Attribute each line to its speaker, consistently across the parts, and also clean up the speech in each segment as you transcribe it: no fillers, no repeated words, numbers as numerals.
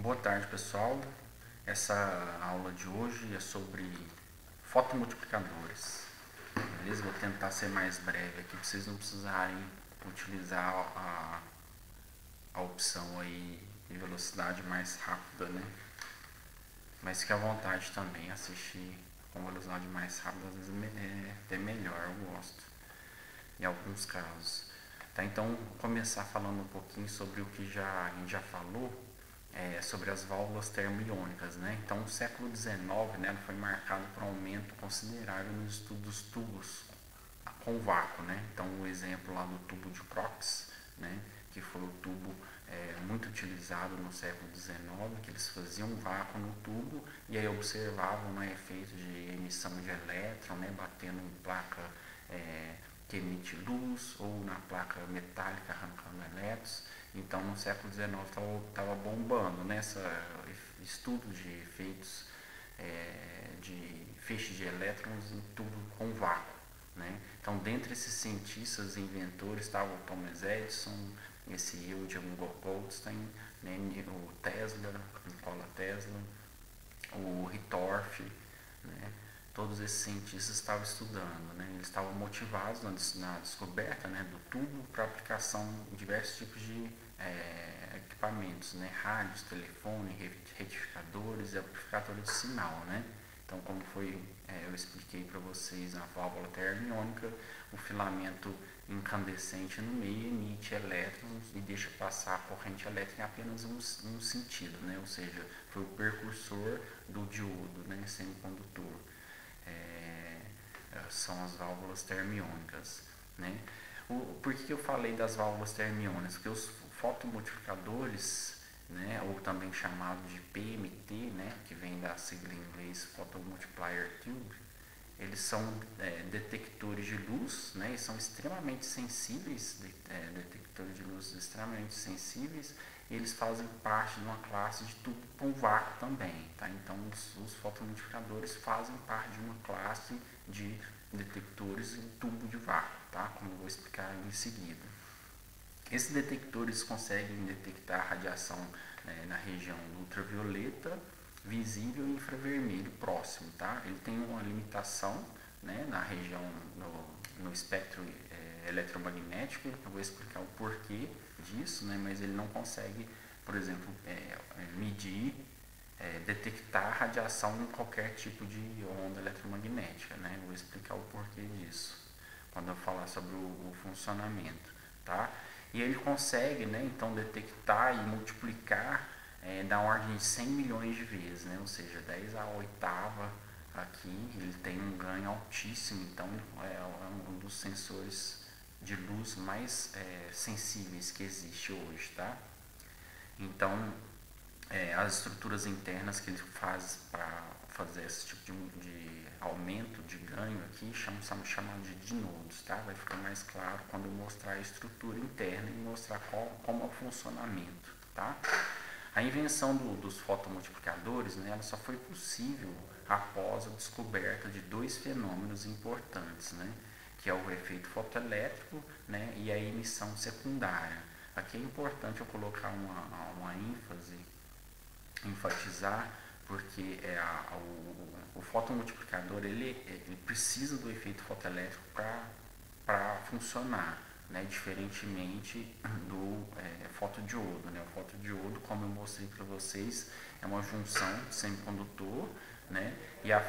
Speaker 1: Boa tarde, pessoal. Essa aula de hoje é sobre fotomultiplicadores. Beleza? Vou tentar ser mais breve aqui para vocês não precisarem utilizar a opção aí de velocidade mais rápida, né? Mas fique à vontade também, assistir com velocidade mais rápida às vezes é até melhor, eu gosto, em alguns casos. Tá, então, vou começar falando um pouquinho sobre o que a gente já falou, sobre as válvulas termoiônicas, né? Então, o século XIX, né, foi marcado por um aumento considerável no estudo dos tubos com vácuo, né? Então, o exemplo lá do tubo de Crookes, né, que foi o tubo muito utilizado no século XIX, que eles faziam vácuo no tubo e aí observavam, né, efeitos de emissão de elétron, né, batendo em placa que emite luz ou na placa metálica arrancando elétrons. Então, no século XIX estava bombando, né, estudo de efeitos de feixe de elétrons em tubo com vácuo, né? Então, dentre esses cientistas e inventores estavam o Thomas Edison, esse William Goldstein, né, o Tesla, Nikola Tesla, o Hittorf, né? Todos esses cientistas estavam estudando, né? Eles estavam motivados na descoberta, né, do tubo para aplicação em diversos tipos de equipamentos, né? Rádios, telefone, retificadores e amplificadores de sinal, né? Então, como eu expliquei para vocês na válvula termoiônica, o filamento incandescente no meio emite elétrons e deixa passar a corrente elétrica em apenas um sentido, né? Ou seja, foi o precursor do diodo, né, semicondutor. São as válvulas termoiônicas, né? Por que eu falei das válvulas termoiônicas? Porque os fotomultiplicadores, né, ou também chamado de PMT, né, que vem da sigla em inglês Photomultiplier Tube, eles são detectores de luz, né, e são extremamente sensíveis, detectores de luz extremamente sensíveis, e eles fazem parte de uma classe de tubo com vácuo também, tá? Então, os fotomultiplicadores fazem parte de uma classe de detectores em tubo de vácuo, tá? Como eu vou explicar em seguida. Esses detectores conseguem detectar radiação na região ultravioleta, visível e infravermelho próximo, tá? Ele tem uma limitação, né, na região, no espectro eletromagnético. Eu vou explicar o porquê disso, né, mas ele não consegue, por exemplo, medir, detectar radiação em qualquer tipo de onda eletromagnética, né? Eu vou explicar o porquê disso quando eu falar sobre o funcionamento, tá? E ele consegue, né, então detectar e multiplicar da ordem de 100 milhões de vezes, né? Ou seja, 10 a oitava aqui, ele tem um ganho altíssimo, então é um dos sensores de luz mais sensíveis que existe hoje, tá? Então, as estruturas internas que ele faz para fazer esse tipo de aumento de ganho aqui somos chamados de dinodos, tá? Vai ficar mais claro quando eu mostrar a estrutura interna e mostrar como é o funcionamento, tá? A invenção dos fotomultiplicadores, né, ela só foi possível após a descoberta de dois fenômenos importantes, né, que é o efeito fotoelétrico, né, e a emissão secundária. Aqui é importante eu colocar uma ênfase, enfatizar, porque o fotomultiplicador ele precisa do efeito fotoelétrico para funcionar, né, diferentemente do fotodiodo, né? O fotodiodo, como eu mostrei para vocês, é uma junção de semicondutor, né, e a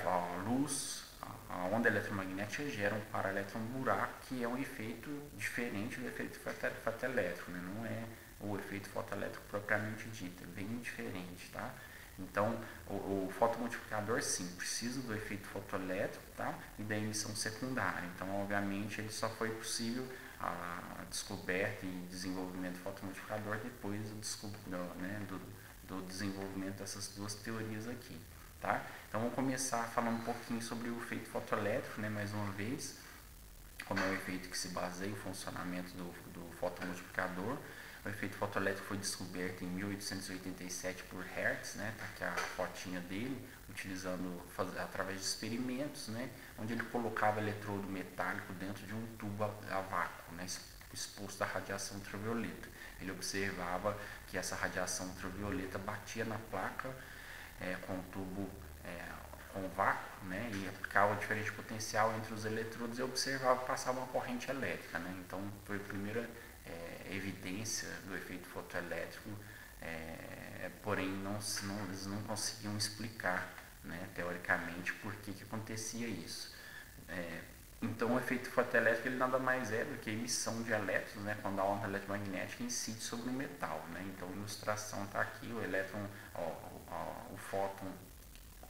Speaker 1: luz, a onda eletromagnética gera um paraelétron-buraco, que é um efeito diferente do efeito fotoelétrico, né? Não é o efeito fotoelétrico propriamente dito, é bem diferente, tá? Então, o fotomultiplicador, sim, precisa do efeito fotoelétrico, tá? E da emissão secundária. Então, obviamente, ele só foi possível a descoberta e desenvolvimento do fotomultiplicador depois do desenvolvimento dessas duas teorias aqui, tá? Então, vamos começar falando um pouquinho sobre o efeito fotoelétrico, né? Mais uma vez, como é o efeito que se baseia o funcionamento do fotomultiplicador. O efeito fotoelétrico foi descoberto em 1887 por Hertz, né? Tá aqui a fotinha dele, através de experimentos, né, onde ele colocava eletrodo metálico dentro de um tubo a vácuo, né, exposto à radiação ultravioleta. Ele observava que essa radiação ultravioleta batia na placa com um tubo com vácuo, né, e aplicava diferente potencial entre os eletrodos e observava que passava uma corrente elétrica, né. Então foi a primeira evidência do efeito fotoelétrico, porém eles não conseguiam explicar, né, teoricamente por que acontecia isso. Então o efeito fotoelétrico ele nada mais é do que a emissão de elétrons, né, quando a onda eletromagnética incide sobre o metal, né. Então a ilustração está aqui, o elétron, o fóton,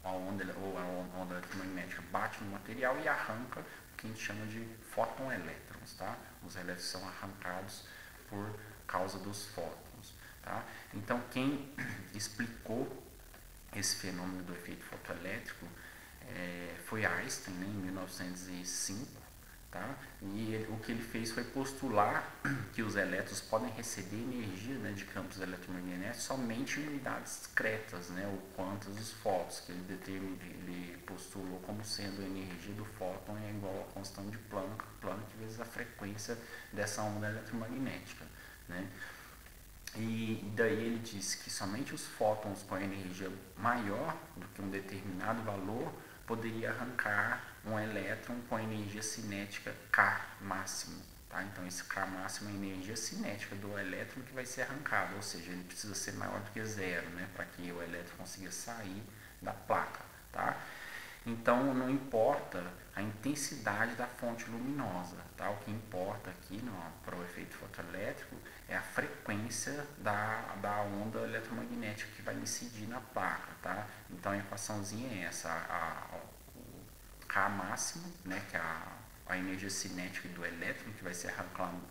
Speaker 1: a onda eletromagnética bate no material e arranca o que a gente chama de fóton-elétrons, tá? Os elétrons são arrancados por causa dos fótons, tá? Então quem explicou esse fenômeno do efeito fotoelétrico foi Einstein, né, em 1905, tá? E o que ele fez foi postular que os elétrons podem receber energia, né, de campos eletromagnéticos somente em unidades discretas, né, ou quantas os fótons, que ele postulou como sendo a energia do fóton é igual à constante de Planck vezes a frequência dessa onda eletromagnética, né? E daí ele disse que somente os fótons com energia maior do que um determinado valor poderia arrancar um elétron com energia cinética K máximo, tá? Então esse K máximo é a energia cinética do elétron que vai ser arrancado, ou seja, ele precisa ser maior do que zero, né, para que o elétron consiga sair da placa, tá? Então não importa a intensidade da fonte luminosa, tá? O que importa aqui para o efeito fotoelétrico é a frequência da onda eletromagnética que vai incidir na placa, tá? Então a equaçãozinha é essa, o K máximo, né, que é a energia cinética do elétron que vai ser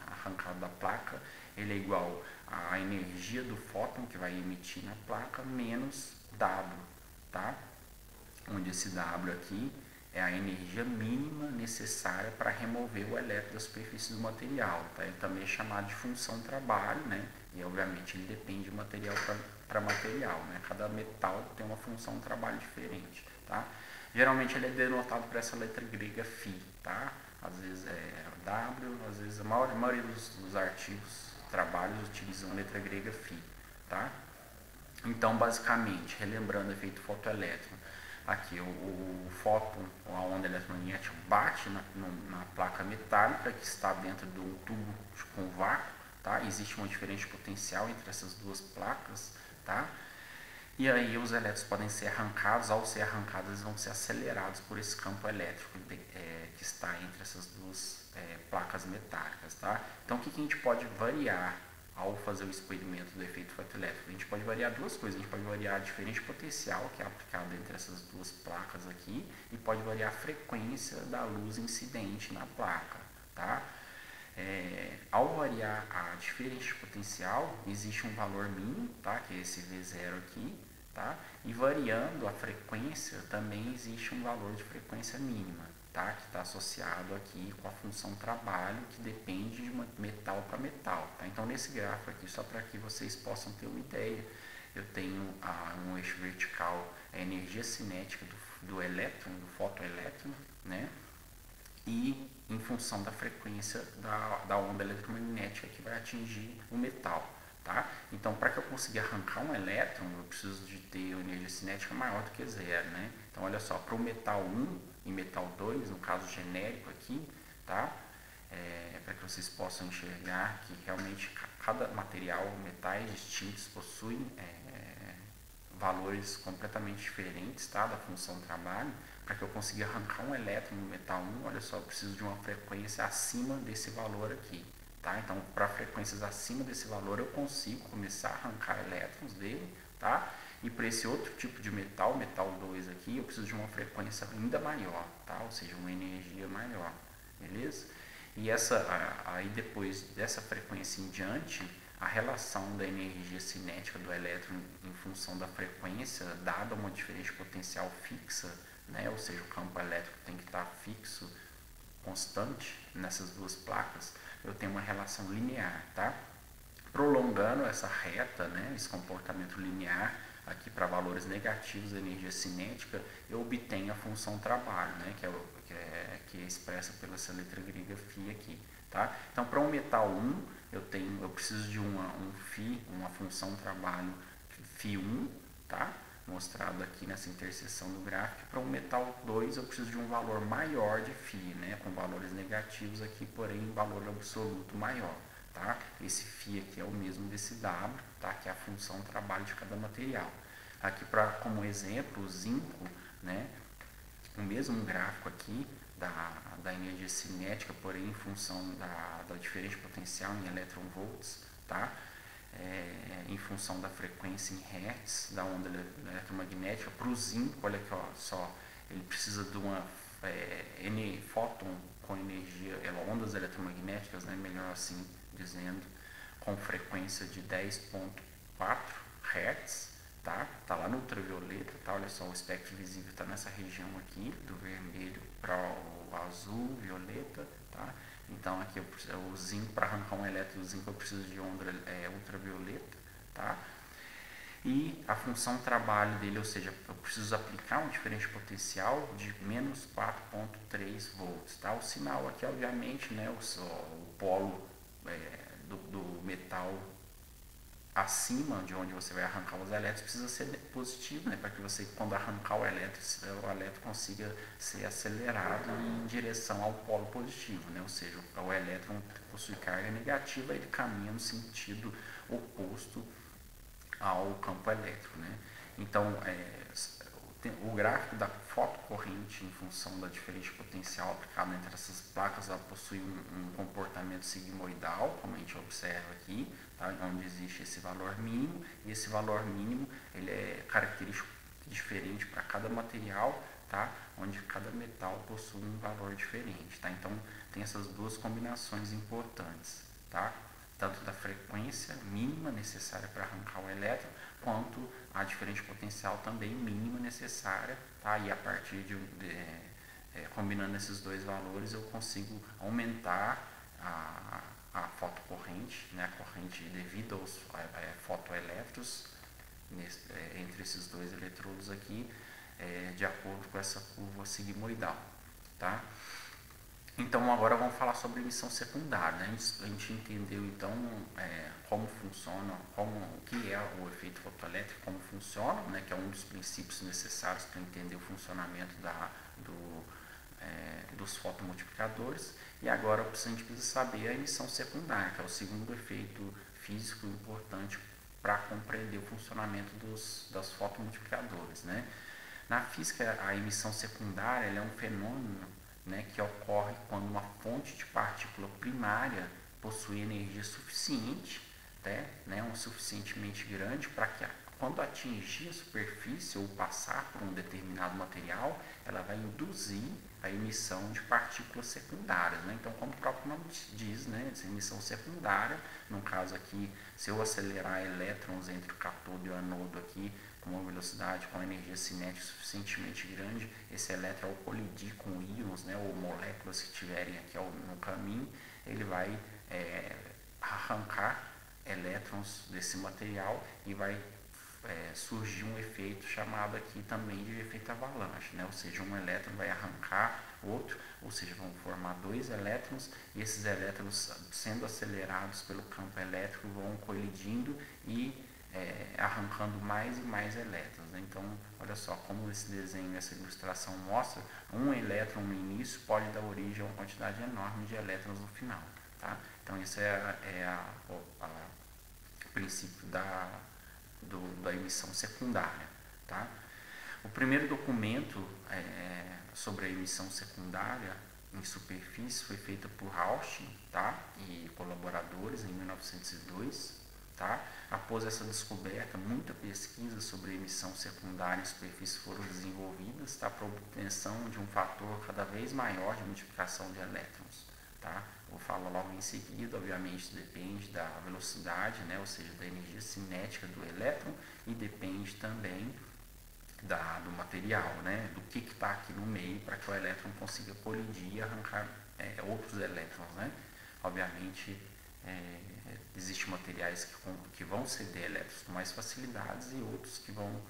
Speaker 1: arrancado da placa, ele é igual à energia do fóton que vai emitir na placa menos W, tá? Onde esse W aqui é a energia mínima necessária para remover o elétron da superfície do material, tá? Ele também é chamado de função trabalho, né? E obviamente ele depende de material para material, né? Cada metal tem uma função trabalho diferente, tá? Geralmente ele é denotado por essa letra grega φ, tá? Às vezes é W, às vezes a maioria dos artigos, trabalhos utilizam a letra grega φ, tá? Então basicamente, relembrando o efeito fotoelétrico, aqui o fóton, ou a onda eletromagnética, bate na placa metálica que está dentro de um tubo com vácuo, tá? Existe uma diferença de potencial entre essas duas placas, tá? E aí os elétrons podem ser arrancados, ao ser arrancados eles vão ser acelerados por esse campo elétrico que está entre essas duas placas metálicas, tá? Então o que a gente pode variar ao fazer o experimento do efeito fotoelétrico? A gente pode variar duas coisas, a gente pode variar a diferença de potencial que é aplicada entre essas duas placas aqui e pode variar a frequência da luz incidente na placa, tá? Ao variar a diferença de potencial, existe um valor mínimo, tá? Que é esse V0 aqui, tá? E variando a frequência, também existe um valor de frequência mínima, tá? Que está associado aqui com a função trabalho, que depende de metal para metal, tá? Então, nesse gráfico aqui, só para que vocês possam ter uma ideia, eu tenho no eixo vertical a energia cinética do elétron, do fotoelétron, né? E em função da frequência da onda eletromagnética que vai atingir o metal, tá? Então, para que eu consiga arrancar um elétron, eu preciso de ter uma energia cinética maior do que zero, né? Então, olha só, para o metal 1 e metal 2, no caso genérico aqui, tá? Para que vocês possam enxergar que realmente cada material, metais distintos, possuem valores completamente diferentes, tá? Da função trabalho. Para que eu consiga arrancar um elétron no metal 1, olha só, eu preciso de uma frequência acima desse valor aqui, tá? Então, para frequências acima desse valor, eu consigo começar a arrancar elétrons dele, tá? E para esse outro tipo de metal, metal 2 aqui, eu preciso de uma frequência ainda maior, tá? Ou seja, uma energia maior, beleza? E aí depois dessa frequência em diante, a relação da energia cinética do elétron em função da frequência, dada uma diferença potencial fixa, né? Ou seja, o campo elétrico tem que estar fixo, constante nessas duas placas, eu tenho uma relação linear, tá? Prolongando essa reta, né, esse comportamento linear aqui para valores negativos da energia cinética, eu obtenho a função trabalho, né, que é expressa pela essa letra grega φ aqui, tá? Então, para um metal 1, eu preciso de uma função trabalho φ1, tá? Mostrado aqui nessa interseção do gráfico. Para um metal 2, eu preciso de um valor maior de φ, né? Com valores negativos aqui, porém um valor absoluto maior, tá? Esse φ aqui é o mesmo desse W, tá? Que é a função trabalho de cada material. Aqui, como exemplo, o zinco, né? O mesmo gráfico aqui da energia cinética, porém em função da diferença potencial em eletronvolts, tá? Em função da frequência em Hertz da onda eletromagnética. Para o zinco, olha aqui, ó, só, ele precisa de uma fóton com energia, ondas eletromagnéticas, né, melhor assim dizendo, com frequência de 10.4 Hz, tá lá no ultravioleta, tá? Olha só, o espectro visível está nessa região aqui, do vermelho para o azul, violeta, tá? Então aqui o zinco, para arrancar um elétron do zinco eu preciso de onda ultravioleta, tá? E a função trabalho dele, ou seja, eu preciso aplicar um diferente potencial de menos 4.3 volts, tá? O sinal aqui, obviamente, né, o polo do metal acima de onde você vai arrancar os elétrons precisa ser positivo, né, para que você, quando arrancar o elétron consiga ser acelerado em direção ao polo positivo, né, ou seja, o elétron possui carga negativa, ele caminha no sentido oposto ao campo elétrico, né. Então, o gráfico da fotocorrente em função da diferença potencial aplicada entre essas placas, ela possui um comportamento sigmoidal, como a gente observa aqui, tá? Onde existe esse valor mínimo, e esse valor mínimo ele é característico diferente para cada material, tá? Onde cada metal possui um valor diferente, tá? Então tem essas duas combinações importantes, tá? Tanto da frequência mínima necessária para arrancar o elétron, quanto a diferença potencial também mínima necessária, tá? E a partir combinando esses dois valores, eu consigo aumentar a fotocorrente, né? A corrente devido aos fotoelétrons entre esses dois eletrodos aqui, de acordo com essa curva sigmoidal, tá? Então agora vamos falar sobre emissão secundária, né? A gente entendeu então como funciona, o que é o efeito fotoelétrico, como funciona, né? Que é um dos princípios necessários para entender o funcionamento dos fotomultiplicadores. E agora a gente precisa saber a emissão secundária, que é o segundo efeito físico importante para compreender o funcionamento dos fotomultiplicadores, né? Na física, a emissão secundária é um fenômeno, né, que ocorre quando uma fonte de partícula primária possui energia suficiente, né, suficientemente grande para que quando atingir a superfície ou passar por um determinado material, ela vai induzir a emissão de partículas secundárias, né? Então, como o próprio nome diz, né, essa emissão secundária, no caso aqui, se eu acelerar elétrons entre o cátodo e o anodo aqui, com uma velocidade, com energia cinética suficientemente grande, esse elétron, ao colidir com íons, né, ou moléculas que estiverem aqui no caminho, ele vai arrancar elétrons desse material e vai surgir um efeito chamado aqui também de efeito avalanche, né? Ou seja, um elétron vai arrancar outro, ou seja, vão formar dois elétrons, e esses elétrons, sendo acelerados pelo campo elétrico, vão colidindo e arrancando mais e mais elétrons, né? Então, olha só como esse desenho, essa ilustração mostra, um elétron no início pode dar origem a uma quantidade enorme de elétrons no final, tá? Então, esse o princípio da emissão secundária, tá? O primeiro documento sobre a emissão secundária em superfície foi feito por Rausch, tá? E colaboradores em 1902, tá? Após essa descoberta, muita pesquisa sobre emissão secundária em superfície foram desenvolvidas, tá? Para obtenção de um fator cada vez maior de multiplicação de elétrons, tá? Vou falar logo em seguida, obviamente depende da velocidade, né? Ou seja, da energia cinética do elétron, e depende também do material, né? Do que está aqui no meio para que o elétron consiga colidir e arrancar outros elétrons, né? Obviamente, existem materiais que vão ceder elétrons com mais facilidades e outros que vão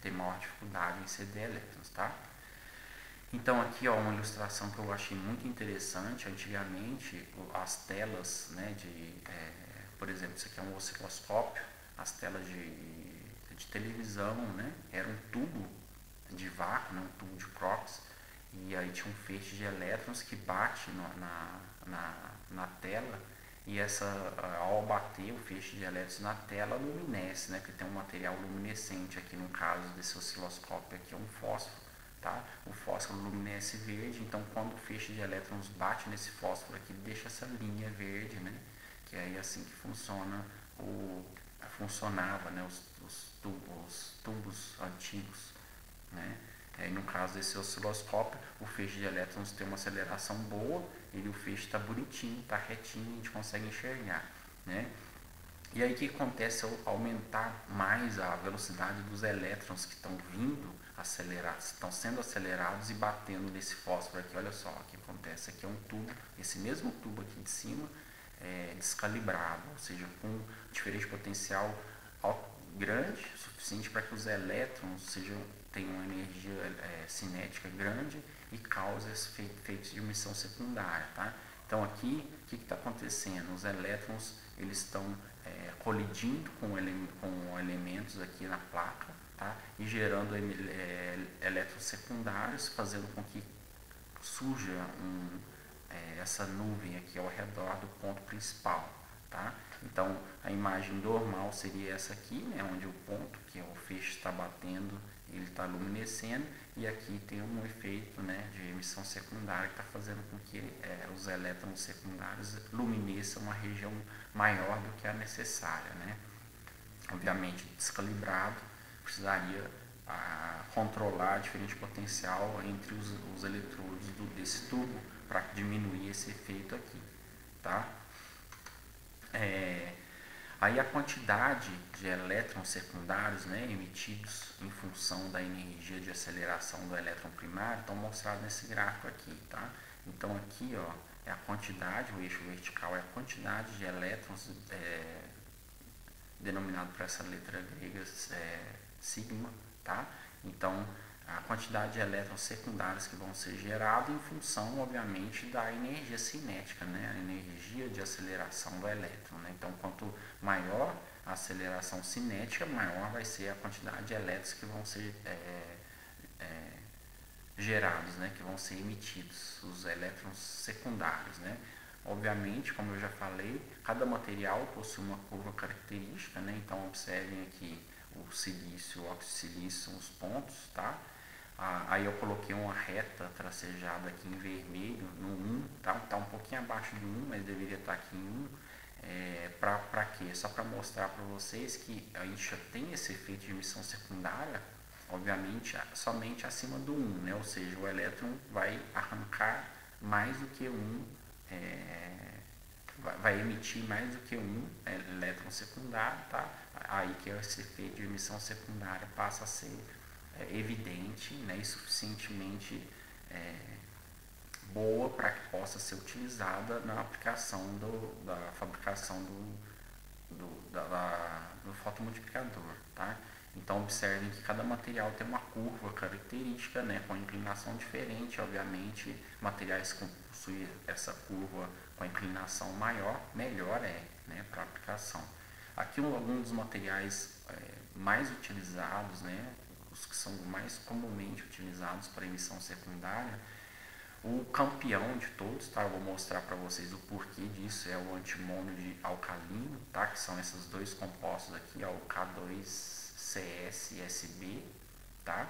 Speaker 1: ter maior dificuldade em ceder elétrons, tá? Então aqui ó, uma ilustração que eu achei muito interessante. Antigamente as telas, né, por exemplo, isso aqui é um osciloscópio, as telas de televisão, né, era um tubo de vácuo, né, um tubo de Crookes, e aí tinha um feixe de elétrons que bate na tela, e ao bater o feixe de elétrons na tela luminesce, né, que tem um material luminescente. Aqui no caso desse osciloscópio aqui é um fósforo, tá? O fósforo luminesce verde, então quando o feixe de elétrons bate nesse fósforo aqui, ele deixa essa linha verde, né? Que aí é assim que funcionava, né? Os tubos antigos, né? Aí no caso desse osciloscópio, o feixe de elétrons tem uma aceleração boa, o feixe está bonitinho, está retinho, a gente consegue enxergar, né? E aí o que acontece ao aumentar mais a velocidade dos elétrons que estão vindo acelerados, estão sendo acelerados e batendo nesse fósforo aqui? Olha só o que acontece. Aqui é um tubo, esse mesmo tubo aqui de cima é descalibrado, ou seja, com diferença de potencial grande, suficiente para que os elétrons tenham uma energia cinética grande e cause esses efeitos de emissão secundária, tá? Então aqui, o que está acontecendo? Os elétrons eles estão colidindo com elementos aqui na placa, tá? E gerando elétrons secundários, fazendo com que surja essa nuvem aqui ao redor do ponto principal, tá? Então a imagem normal seria essa aqui, né, onde o ponto que o feixe está batendo, ele está luminescendo, e aqui tem um efeito, né, de emissão secundária que está fazendo com que os elétrons secundários luminesçam uma região maior do que a necessária, né? Obviamente descalibrado, precisaria controlar a diferença de potencial entre os eletrodos desse tubo para diminuir esse efeito aqui, tá? Aí a quantidade de elétrons secundários, né, emitidos em função da energia de aceleração do elétron primário estão mostrados nesse gráfico aqui, tá? Então aqui ó, é a quantidade, o eixo vertical é a quantidade de elétrons denominado por essa letra grega sigma, tá? Então a quantidade de elétrons secundários que vão ser gerados em função, obviamente, da energia cinética, né? A energia de aceleração do elétron, né? Então, quanto maior a aceleração cinética, maior vai ser a quantidade de elétrons que vão ser gerados, né? Que vão ser emitidos, os elétrons secundários, né? Obviamente, como eu já falei, cada material possui uma curva característica, né? Então, observem aqui o silício, o óxido de silício são os pontos, tá? Aí eu coloquei uma reta tracejada aqui em vermelho, no 1, tá um pouquinho abaixo de 1, mas deveria estar aqui em 1. Para quê? Só para mostrar para vocês que a gente já tem esse efeito de emissão secundária, obviamente, somente acima do 1, né? Ou seja, o elétron vai arrancar mais do que vai emitir mais do que um elétron secundário, tá? Aí que esse efeito de emissão secundária passa a ser evidente, né, e suficientemente boa para que possa ser utilizada na aplicação da fabricação do fotomultiplicador, tá? Então observem que cada material tem uma curva característica, né, com inclinação diferente. Obviamente, materiais que possuem essa curva com a inclinação maior, melhor né, para a aplicação. Aqui alguns dos materiais mais utilizados, né, os que são mais comumente utilizados para emissão secundária. O campeão de todos, tá? Eu vou mostrar para vocês o porquê disso, é o antimônio de alcalino, tá? Que são esses dois compostos aqui, ó, o K2CSSB, tá?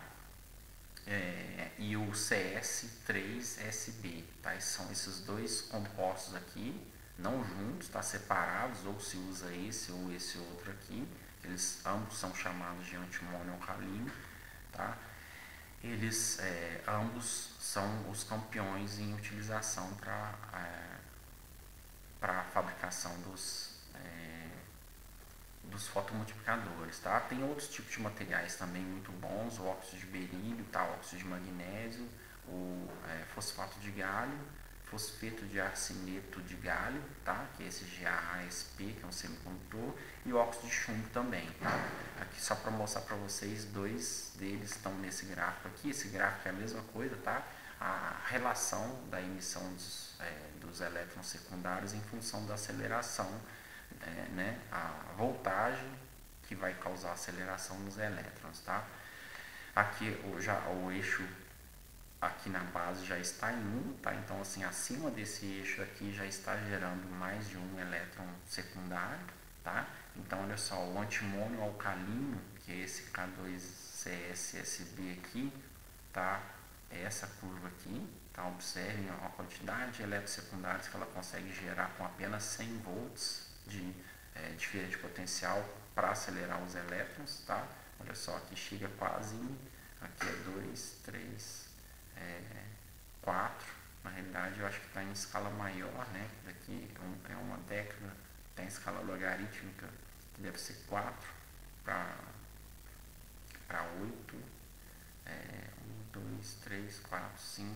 Speaker 1: E o CS3SB, tá? E são esses dois compostos aqui, não juntos, tá? Separados, ou se usa esse ou esse outro aqui, eles ambos são chamados de antimônio alcalino, tá? Eles ambos são os campeões em utilização para a fabricação dos fotomultiplicadores, tá? Tem outros tipos de materiais também muito bons, o óxido de berílio, tá? O óxido de magnésio, o fosfato de galho, fosfeto de arseneto de galho, tá? Que é esse GaAsP, que é um semicondutor, e o óxido de chumbo também, tá? Aqui só para mostrar para vocês, dois deles estão nesse gráfico aqui. Esse gráfico é a mesma coisa, tá? a relação da emissão dos elétrons secundários em função da aceleração, né, a voltagem que vai causar aceleração nos elétrons, tá? Aqui o eixo aqui na base já está em 1, tá? Então assim, acima desse eixo aqui já está gerando mais de um elétron secundário, tá? Então olha só, o antimônio alcalino, que é esse K2CSSB aqui, tá? É essa curva aqui, tá? Observem a quantidade de elétrons secundários que ela consegue gerar com apenas 100 volts de diferente potencial para acelerar os elétrons, tá? Olha só, aqui chega quase aqui é 2, 3, 4, na realidade eu acho que está em escala maior, né? Daqui é uma década, está em escala logarítmica, que deve ser 4 para 8, 1, 2, 3, 4, 5,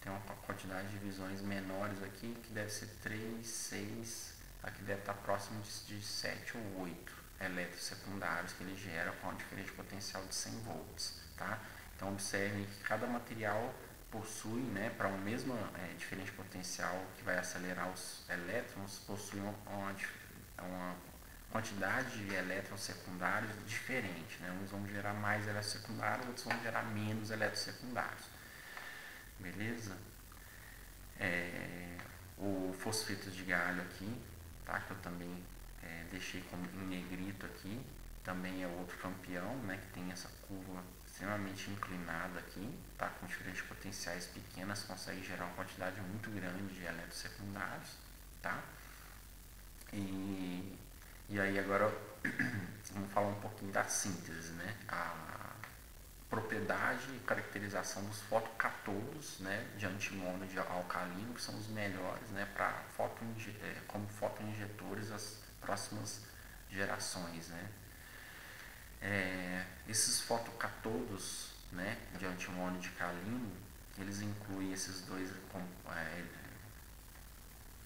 Speaker 1: tem uma quantidade de divisões menores aqui, que deve ser 3, 6, aqui deve estar próximo de 7 ou 8 elétrons secundários que ele gera com a diferente potencial de 100 volts, tá? Então observem que cada material possui, né, para um mesmo diferente potencial que vai acelerar os elétrons, possui uma quantidade de elétrons secundários diferente, né? Uns vão gerar mais elétrons secundários, outros vão gerar menos elétrons secundários, beleza? O fosfeto de galho aqui, tá? Que eu também deixei como em negrito aqui, também é outro campeão, né? Que tem essa curva extremamente inclinada aqui, tá? Com diferentes potenciais pequenas, consegue gerar uma quantidade muito grande de elétrons secundários, tá? E aí agora vamos falar um pouquinho da síntese, né? A propriedade e caracterização dos fotocatodos, né, de antimônio de alcalino, que são os melhores, né, para como fotoinjetores das próximas gerações, né. Esses fotocatodos, né, de antimônio de calino, eles incluem esses dois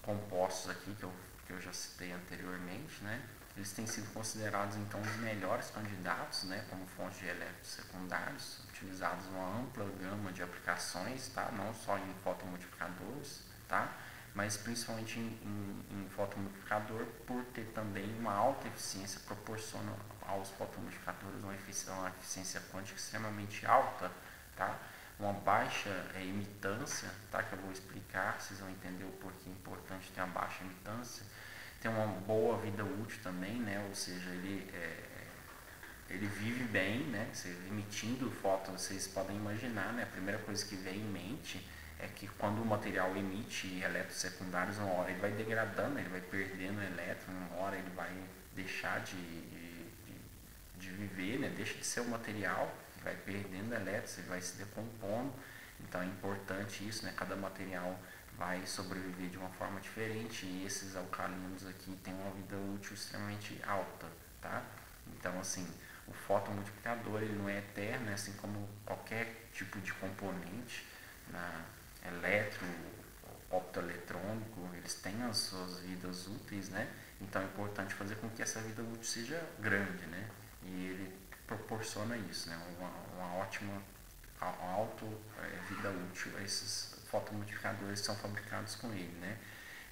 Speaker 1: compostos aqui que eu já citei anteriormente, né. Eles têm sido considerados então os melhores candidatos, né, como fonte de elétrons secundários, utilizados em uma ampla gama de aplicações, tá, não só em fotomultiplicadores, tá, mas principalmente em fotomultiplicador, por ter também uma alta eficiência, proporciona aos fotomultiplicadores uma eficiência quântica extremamente alta, tá, uma baixa emitância, tá, que eu vou explicar, vocês vão entender o porquê é importante ter uma baixa emitância. Tem uma boa vida útil também, né? Ou seja, ele vive bem, né? Emitindo fótons, vocês podem imaginar, né? A primeira coisa que vem em mente é que quando o material emite elétrons secundários, uma hora ele vai degradando, ele vai perdendo elétron, uma hora ele vai deixar de viver, né? Deixa de ser o material, vai perdendo elétrons, ele vai se decompondo. Então é importante isso, né? Cada material vai sobreviver de uma forma diferente e esses alcalinos aqui têm uma vida útil extremamente alta, tá? Então, assim, o fotomultiplicador ele não é eterno, né? Assim como qualquer tipo de componente, elétron, optoeletrônico, eles têm as suas vidas úteis, né? Então é importante fazer com que essa vida útil seja grande, né? E ele proporciona isso, né? Uma ótima, alta vida útil a esses fotomultiplicadores são fabricados com ele, né?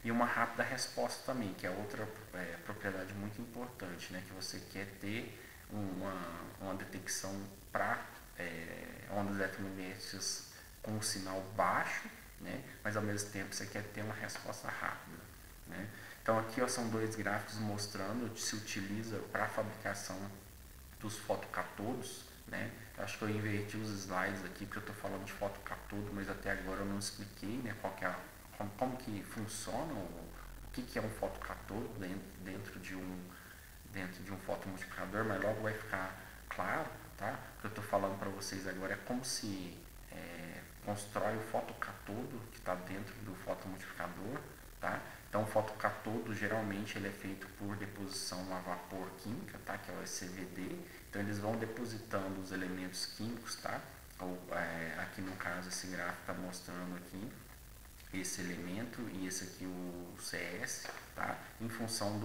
Speaker 1: E uma rápida resposta também, que é outra propriedade muito importante, né? Que você quer ter uma detecção para ondas eletromagnéticas com um sinal baixo, né? Mas ao mesmo tempo você quer ter uma resposta rápida, né? Então aqui são dois gráficos mostrando que se utiliza para a fabricação dos fotocatodos, né? Acho que eu inverti os slides aqui porque eu estou falando de fotocatodo, mas até agora eu não expliquei, né, como que funciona, o que é um fotocatodo dentro de um fotomultiplicador, mas logo vai ficar claro, tá? O que eu estou falando para vocês agora é como se constrói o fotocatodo que está dentro do fotomultiplicador, tá? Então o fotocatodo geralmente ele é feito por deposição a vapor química, tá? Que é o CVD. Então eles vão depositando os elementos químicos, tá? Aqui no caso esse gráfico está mostrando aqui esse elemento e esse aqui o CS, tá? Em função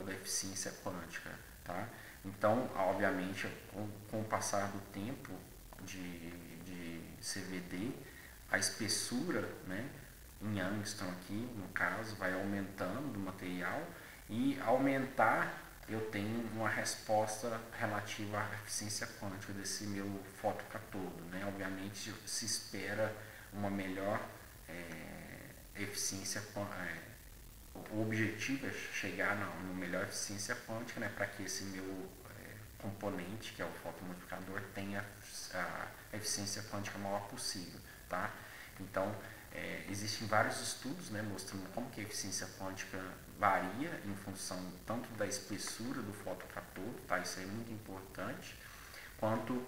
Speaker 1: da eficiência quântica, tá? Então, obviamente, com o passar do tempo de CVD, a espessura, né, em angstrom aqui, no caso, vai aumentando do material, e aumentar eu tenho uma resposta relativa à eficiência quântica desse meu fotocatodo, né? Obviamente se espera uma melhor eficiência, o objetivo é chegar na melhor eficiência quântica, né? Para que esse meu componente, que é o fotomultiplicador, tenha a eficiência quântica maior possível, tá? Então, existem vários estudos, né, mostrando como que a eficiência quântica varia em função tanto da espessura do fotocatodo, tá? Isso é muito importante, quanto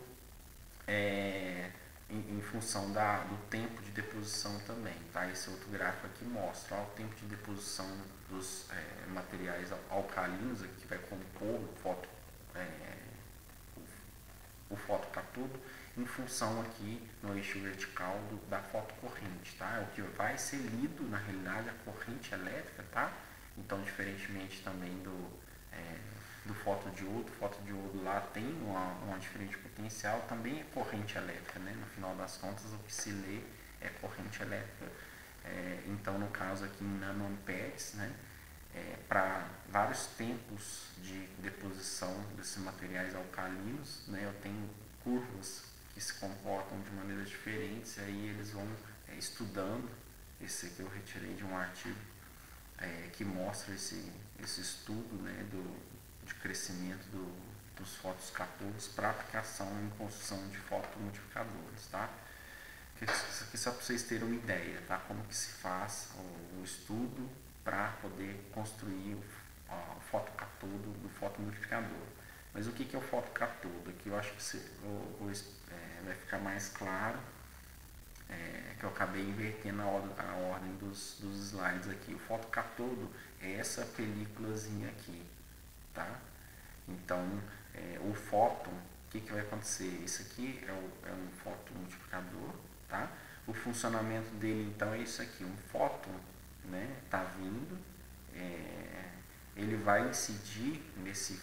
Speaker 1: em função do tempo de deposição também, tá? Esse outro gráfico aqui mostra o tempo de deposição dos materiais alcalinos aqui, que vai compor o fotocatodo, em função aqui no eixo vertical da fotocorrente, tá? É o que vai ser lido, na realidade, a corrente elétrica, tá? Então, diferentemente também do fotodiodo, o fotodiodo lá tem uma diferente potencial, também é corrente elétrica, né? No final das contas, o que se lê é corrente elétrica. Então, no caso aqui em nanoamperes, né? Para vários tempos de deposição desses materiais alcalinos, né? Eu tenho curvas que se comportam de maneiras diferentes, e aí eles vão estudando. Esse aqui eu retirei de um artigo que mostra esse estudo, né, de crescimento dos fotocatodos para aplicação em construção de fotomultiplicadores, tá? Isso aqui só para vocês terem uma ideia, tá? Como que se faz o estudo para poder construir o fotocatodo do fotomultiplicador. Mas o que é o fotocatodo? Aqui eu acho que vai ficar mais claro, que eu acabei invertendo a ordem dos slides aqui. O fotocatodo é essa películazinha aqui, tá? Então, o fóton, o que vai acontecer? Isso aqui é um fotomultiplicador, tá? O funcionamento dele, então, é isso aqui. Um fóton, né, tá vindo, ele vai incidir nesse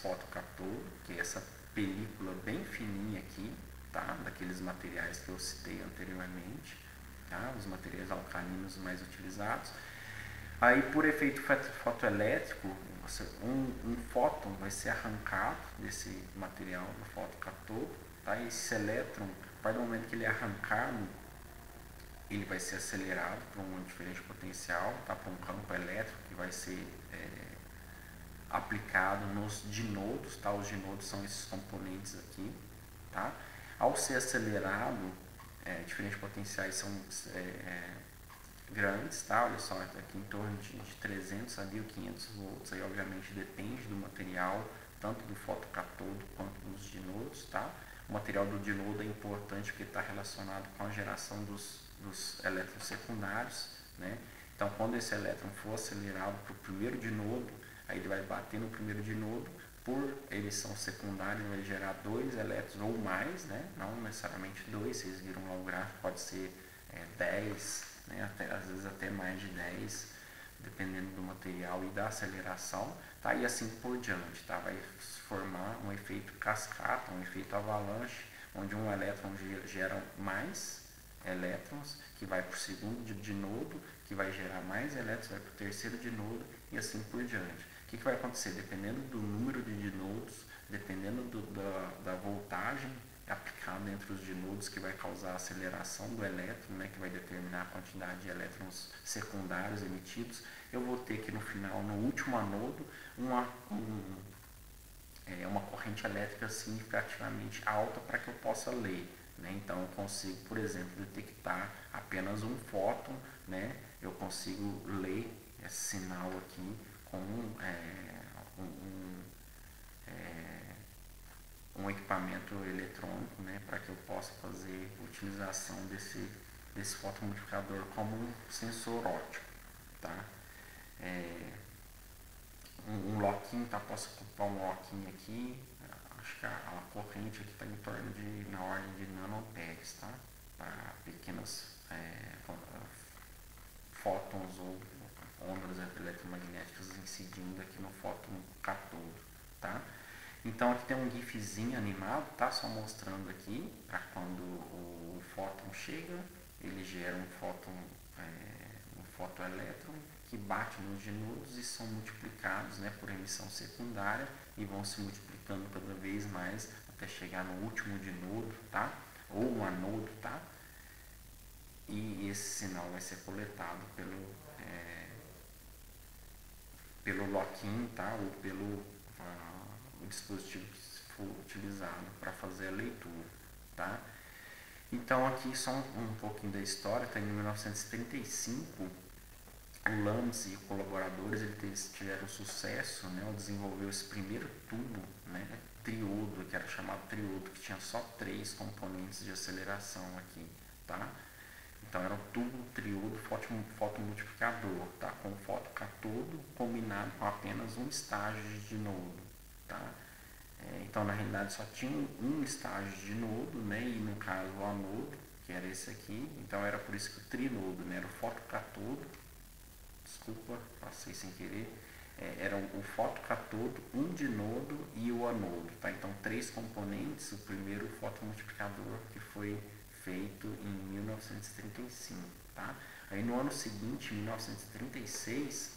Speaker 1: fotocatodo, que é essa película bem fininha aqui, tá? Daqueles materiais que eu citei anteriormente, tá? Os materiais alcalinos mais utilizados. Aí, por efeito fotoelétrico, um fóton vai ser arrancado desse material do fotocatodo, tá? E esse elétron, a partir do momento que ele é arrancado, ele vai ser acelerado para um diferente potencial, tá? Para um campo elétrico que vai ser aplicado nos dinodos, tá? Os dinodos são esses componentes aqui, tá? Ao ser acelerado, diferentes potenciais são grandes, tá? Olha só, aqui em torno de 300 a 1500 volts, aí obviamente depende do material, tanto do fotocatodo quanto dos dinodos, tá? O material do dinodo é importante porque está relacionado com a geração dos elétrons secundários, né? Então, quando esse elétron for acelerado para o primeiro dinodo, aí ele vai bater no primeiro dinodo, por emissão secundária ele vai gerar 2 elétrons ou mais, né? Não necessariamente 2, vocês viram lá o gráfico, pode ser 10, né? Às vezes até mais de 10, dependendo do material e da aceleração, tá? E assim por diante, tá? Vai formar um efeito cascata, um efeito avalanche, onde um elétron gera mais elétrons, que vai para o segundo dinodo, que vai gerar mais elétrons, vai para o terceiro dinodo e assim por diante. O que vai acontecer? Dependendo do número de dinodos, dependendo da voltagem aplicada entre os dinodos, que vai causar a aceleração do elétron, né, que vai determinar a quantidade de elétrons secundários emitidos, eu vou ter que no final, no último anodo, uma corrente elétrica significativamente alta para que eu possa ler, né? Então eu consigo, por exemplo, detectar apenas um fóton, né? Eu consigo ler esse sinal aqui com um equipamento eletrônico, né? Para que eu possa fazer utilização desse fotomultiplicador como um sensor óptico, tá? Um loquinho, tá? Posso ocupar um loquinho aqui, acho que a corrente aqui está em torno na ordem de nanoamperes, tá? Para pequenas fótons ou ondas eletromagnéticas incidindo aqui no fotocatodo, tá? Então aqui tem um gifzinho animado, tá? Só mostrando aqui para quando o fóton chega, ele gera um fotoelétron que bate nos dinodos e são multiplicados, né, por emissão secundária e vão se multiplicando cada vez mais até chegar no último dinodo, tá? Ou um anodo, tá? E esse sinal vai ser coletado pelo lock-in, tá? Ou pelo o dispositivo que for utilizado para fazer a leitura, tá? Então aqui só um pouquinho da história. Tá? Em 1935 o Lambs e colaboradores eles tiveram sucesso, né, ao desenvolver esse primeiro tubo, né, triodo, que era chamado triodo, que tinha só 3 componentes de aceleração aqui, tá? Então era um tubo triodo fotomultiplicador, tá? Com fotocatodo combinado com apenas um estágio de dinodo, tá? Então na realidade só tinha um estágio de nodo, né? E no caso o anodo, que era esse aqui, então era por isso que o trinodo, né, era o fotocatodo, desculpa, passei sem querer, era o fotocatodo, um dinodo e o anodo, tá? Então 3 componentes, o primeiro fotomultiplicador que foi feito em 1935, tá? Aí no ano seguinte, em 1936,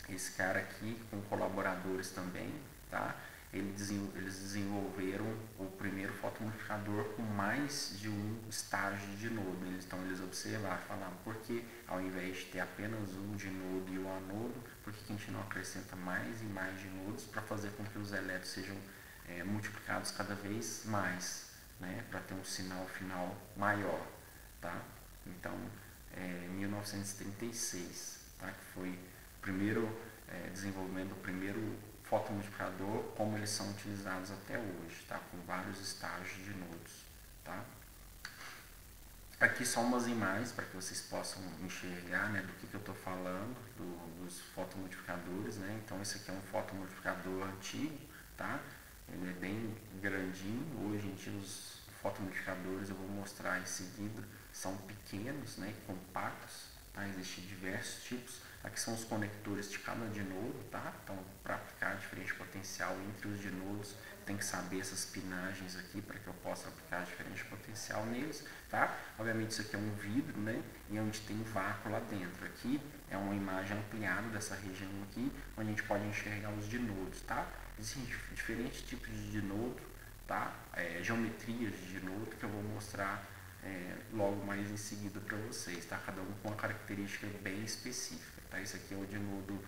Speaker 1: esse cara aqui com colaboradores também, tá? Eles desenvolveram o primeiro fotomultiplicador com mais de um estágio de dinodo. Então eles observaram, falaram, por que ao invés de ter apenas um dinodo e o anodo, por que a gente não acrescenta mais e mais dinodos para fazer com que os elétrons sejam multiplicados cada vez mais, né, para ter um sinal final maior, tá? Então, 1936, tá, que foi o primeiro desenvolvimento do primeiro fotomultiplicador, como eles são utilizados até hoje, tá? Com vários estágios de nodos, tá? Aqui são umas imagens para que vocês possam enxergar, né, do que eu estou falando, dos fotomultiplicadores, né? Então esse aqui é um fotomultiplicador antigo, tá? Ele é bem grandinho. Hoje em dia os fotomultiplicadores, eu vou mostrar em seguida, são pequenos, né, compactos, tá? Existem diversos tipos. Aqui são os conectores de cada dinodo, tá? Então, para aplicar diferente potencial entre os dinodos, tem que saber essas pinagens aqui para que eu possa aplicar diferente potencial neles, tá? Obviamente isso aqui é um vidro, né? E onde tem vácuo lá dentro. Aqui é uma imagem ampliada dessa região aqui, onde a gente pode enxergar os dinodos, tá? Existem diferentes tipos de dinodo, tá? Geometrias de dinodo que eu vou mostrar logo mais em seguida para vocês, tá? Cada um com uma característica bem específica. Tá? Esse aqui é o dinodo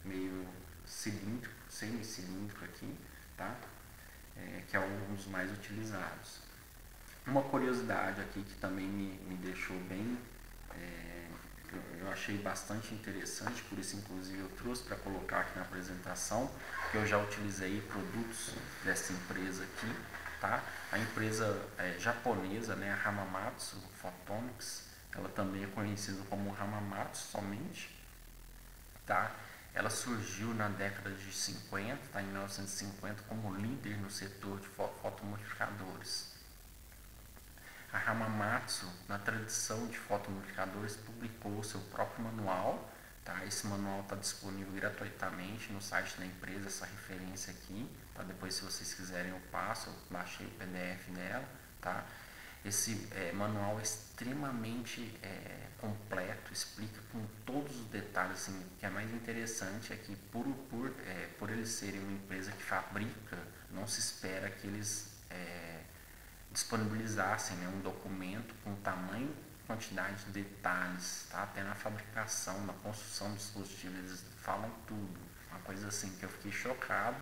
Speaker 1: meio cilíndrico, semicilíndrico aqui, tá? Que é um dos mais utilizados. Uma curiosidade aqui que também me deixou bem, eu achei bastante interessante, por isso inclusive eu trouxe para colocar aqui na apresentação, que eu já utilizei produtos dessa empresa aqui, tá? A empresa japonesa, né, a Hamamatsu Photonics, ela também é conhecida como Hamamatsu somente, tá? Ela surgiu na década de 50, tá? Em 1950, como líder no setor de fotomultiplicadores. A Hamamatsu, na tradição de fotomultiplicadores, publicou seu próprio manual, tá? Esse manual está disponível gratuitamente no site da empresa, essa referência aqui, tá? Depois, se vocês quiserem, eu passo, eu baixei o PDF dela, tá? Esse manual é extremamente completo, explica com todos os detalhes. Assim, o que é mais interessante é que por eles serem uma empresa que fabrica, não se espera que eles disponibilizassem, né, um documento com tamanho, quantidade de detalhes, tá? Até na fabricação, na construção dos dispositivos, eles falam tudo. Uma coisa assim que eu fiquei chocado,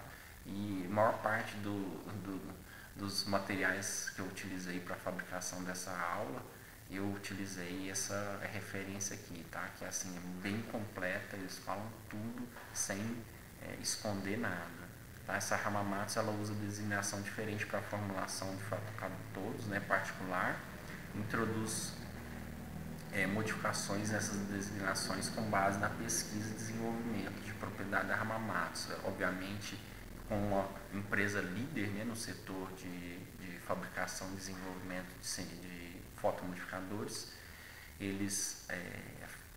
Speaker 1: e a maior parte dos materiais que eu utilizei para a fabricação dessa aula, eu utilizei essa referência aqui, tá? Que assim, é bem completa, eles falam tudo sem esconder nada. Tá? Essa Hamamatsu, ela usa designação diferente para a formulação de fotocatodos, né, particular, introduz modificações nessas designações com base na pesquisa e desenvolvimento de propriedade da Hamamatsu, obviamente com uma empresa líder, né, no setor de fabricação e desenvolvimento de fotomultiplicadores. Eles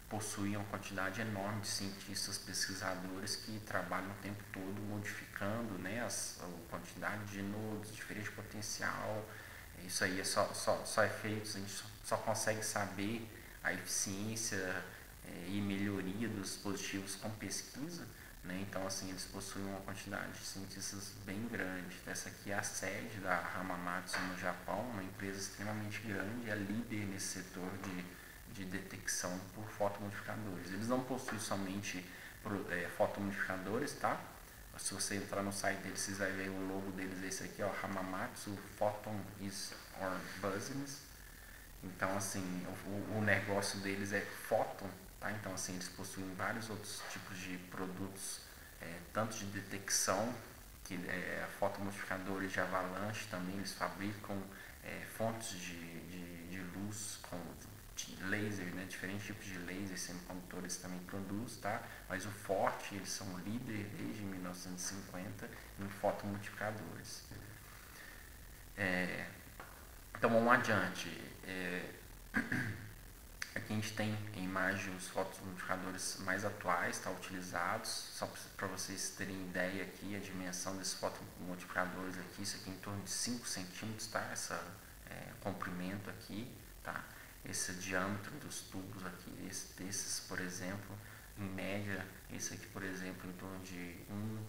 Speaker 1: possuem uma quantidade enorme de cientistas pesquisadores que trabalham o tempo todo modificando, né, a quantidade de nodos, diferente potencial, Isso aí só é feito, a gente só consegue saber a eficiência e melhoria dos dispositivos com pesquisa, né? Então, assim, eles possuem uma quantidade de cientistas bem grande. Essa aqui é a sede da Hamamatsu no Japão, uma empresa extremamente grande, é líder nesse setor de detecção por fotomodificadores. Eles não possuem somente fotomodificadores, tá? Se você entrar no site deles, vocês vão ver o logo deles, esse aqui, ó, Hamamatsu Photon is our business. Então, assim, o negócio deles é fóton, tá? Então, assim, eles possuem vários outros tipos de produtos, tanto de detecção, que fotomodificadores de avalanche também, eles fabricam fontes de luz com laser, né? Diferentes tipos de laser, semicondutores também produz, tá? Mas o forte, eles são líder desde 1950 em fotomultiplicadores. Então vamos adiante. Aqui a gente tem a imagem os fotomultiplicadores mais atuais, tá, utilizados, só para vocês terem ideia aqui, a dimensão desses fotomultiplicadores aqui, isso aqui é em torno de 5 centímetros, tá, esse comprimento aqui, tá, esse diâmetro dos tubos aqui, desses, por exemplo, em média, esse aqui, por exemplo, em torno de 1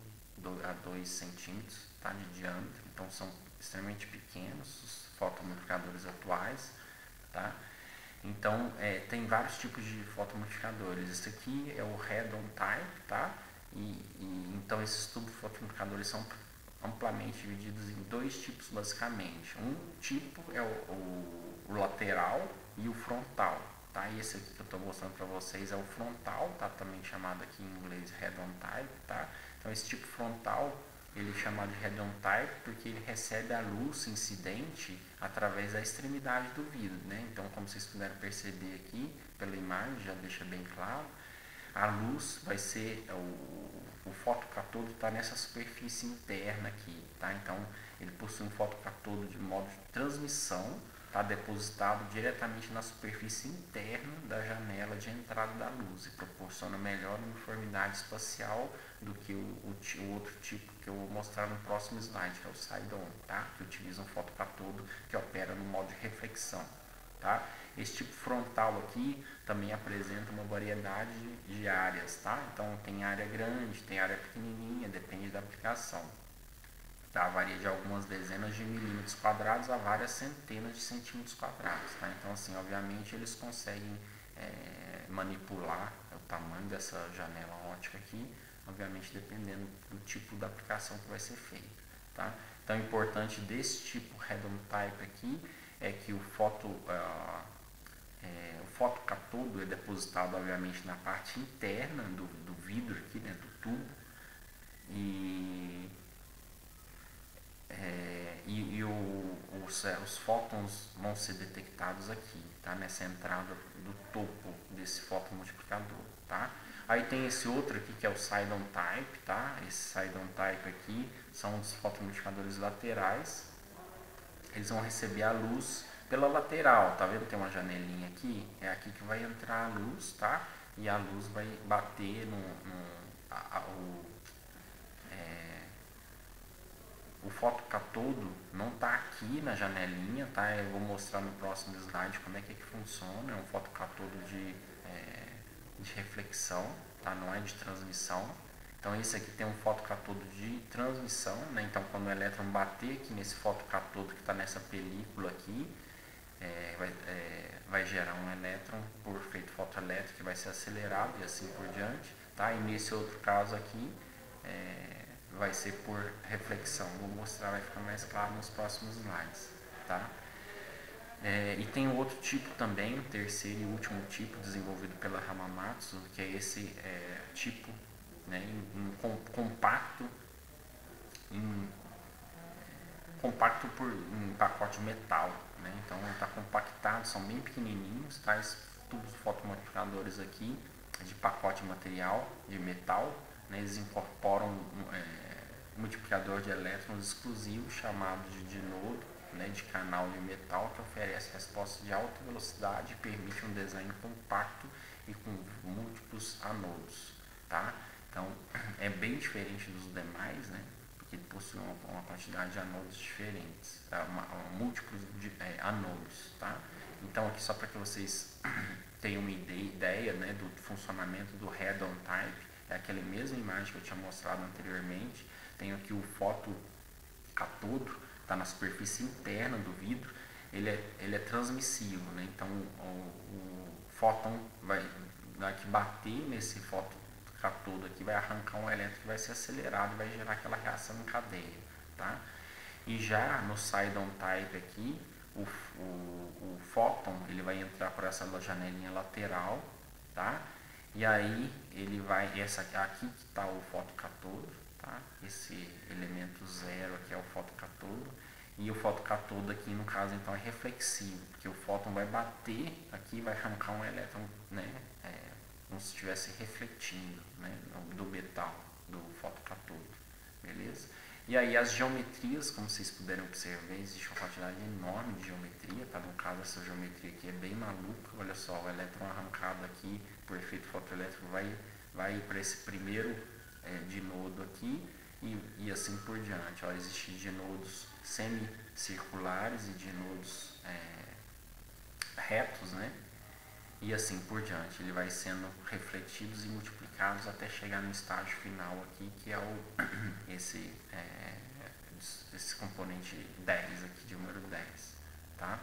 Speaker 1: a 2 centímetros, tá, de diâmetro, então são extremamente pequenos os fotomultiplicadores atuais, tá. Então, tem vários tipos de fotomultiplicadores. Esse aqui é o head-on type, tá? Então, esses tubos fotomultiplicadores são amplamente divididos em dois tipos, basicamente. Um tipo é o lateral e o frontal, tá? E esse aqui que eu estou mostrando para vocês é o frontal, tá? Também chamado aqui em inglês head-on type, tá? Então, esse tipo frontal, ele é chamado de head-on type porque ele recebe a luz incidente através da extremidade do vidro, né? Então, como vocês puderam perceber aqui pela imagem, já deixa bem claro, a luz vai ser, o fotocatodo está nessa superfície interna aqui, tá? Então, ele possui um fotocatodo de modo de transmissão, tá, depositado diretamente na superfície interna da janela de entrada da luz e proporciona melhor uniformidade espacial do que o outro tipo que eu vou mostrar no próximo slide, que é o side-on, tá? Que utiliza um fotocatodo que opera no modo de reflexão, tá? Esse tipo frontal aqui também apresenta uma variedade de áreas, tá? Então tem área grande, tem área pequenininha, depende da aplicação. Tá? Varia de algumas dezenas de milímetros quadrados a várias centenas de centímetros quadrados, tá? Então, assim, obviamente eles conseguem manipular o tamanho dessa janela óptica aqui, obviamente dependendo do tipo da aplicação que vai ser feita, tá? Então, o importante desse tipo head-on type aqui é que o fotocatodo é depositado, obviamente, na parte interna do vidro aqui, né, do tubo, os fótons vão ser detectados aqui, tá? Nessa entrada do topo desse fotomultiplicador, tá? Aí tem esse outro aqui que é o side-on type, tá? Esse side-on type aqui são os fotomultiplicadores laterais. Eles vão receber a luz pela lateral, tá vendo? Tem uma janelinha aqui, é aqui que vai entrar a luz, tá? E a luz vai bater o fotocatodo não está aqui na janelinha, tá? Eu vou mostrar no próximo slide como é que funciona. É um fotocatodo de reflexão, tá? Não é de transmissão. Então esse aqui tem um fotocatodo de transmissão, né? Então quando o elétron bater aqui nesse fotocatodo que está nessa película aqui, vai gerar um elétron por efeito fotoelétrico que vai ser acelerado e assim por diante, tá? E nesse outro caso aqui, vai ser por reflexão. Vou mostrar, vai ficar mais claro nos próximos slides, tá? E tem outro tipo também, o terceiro e último tipo desenvolvido pela Hamamatsu, que é esse tipo, né, compacto em pacote de metal, né? Então está compactado, são bem pequenininhos, tá? Esses tubos fotomultiplicadores aqui de pacote de material de metal, né? Eles incorporam multiplicador de elétrons exclusivo chamado de dinodo, né, de canal de metal, que oferece resposta de alta velocidade e permite um desenho compacto e com múltiplos anodos, tá? Então é bem diferente dos demais, né, porque possui uma quantidade de anodos diferentes, múltiplos de anodos, tá? Então aqui só para que vocês tenham uma ideia, né, do funcionamento do head-on type, é aquela mesma imagem que eu tinha mostrado anteriormente. Tenho aqui o fotocatodo, está na superfície interna do vidro, ele é transmissível, né? Então o fóton vai aqui bater nesse fotocatodo aqui, vai arrancar um elétron que vai ser acelerado e vai gerar aquela reação em cadeia, tá? E já no side-on type aqui, o fóton ele vai entrar por essa janelinha lateral, tá? E aí ele vai, aqui que está o fotocatodo, tá? Esse elemento zero aqui é o fotocatodo, e o fotocatodo aqui no caso então é reflexivo, porque o fóton vai bater aqui e vai arrancar um elétron, né? Como se estivesse refletindo, né? Do metal do fotocatodo, beleza? E aí as geometrias, como vocês puderam observar, existe uma quantidade enorme de geometria, tá? No caso essa geometria aqui é bem maluca, olha só, o elétron arrancado aqui por efeito fotoelétrico vai para esse primeiro dinodo aqui e assim por diante. Ó, existem dinodos semicirculares e dinodos retos, né? E assim por diante, ele vai sendo refletidos e multiplicados até chegar no estágio final aqui, que é esse componente 10 aqui, de número 10, tá?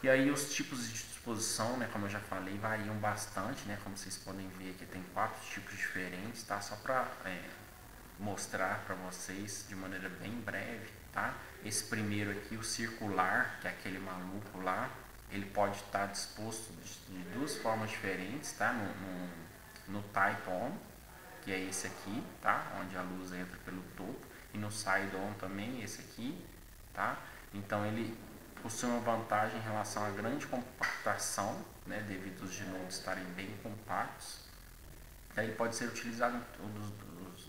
Speaker 1: E aí os tipos de disposição, né, como eu já falei, variam bastante, né? Como vocês podem ver aqui tem 4 tipos diferentes, tá? Só para mostrar para vocês de maneira bem breve, tá? Esse primeiro aqui, o circular, que é aquele maluco lá, ele pode estar disposto de duas formas diferentes, tá? No type on, que é esse aqui, tá? Onde a luz entra pelo topo, e no side on também, esse aqui, tá? Então ele possui uma vantagem em relação à grande compactação, né? Devido aos dinodos estarem bem compactos. Aí ele pode ser utilizado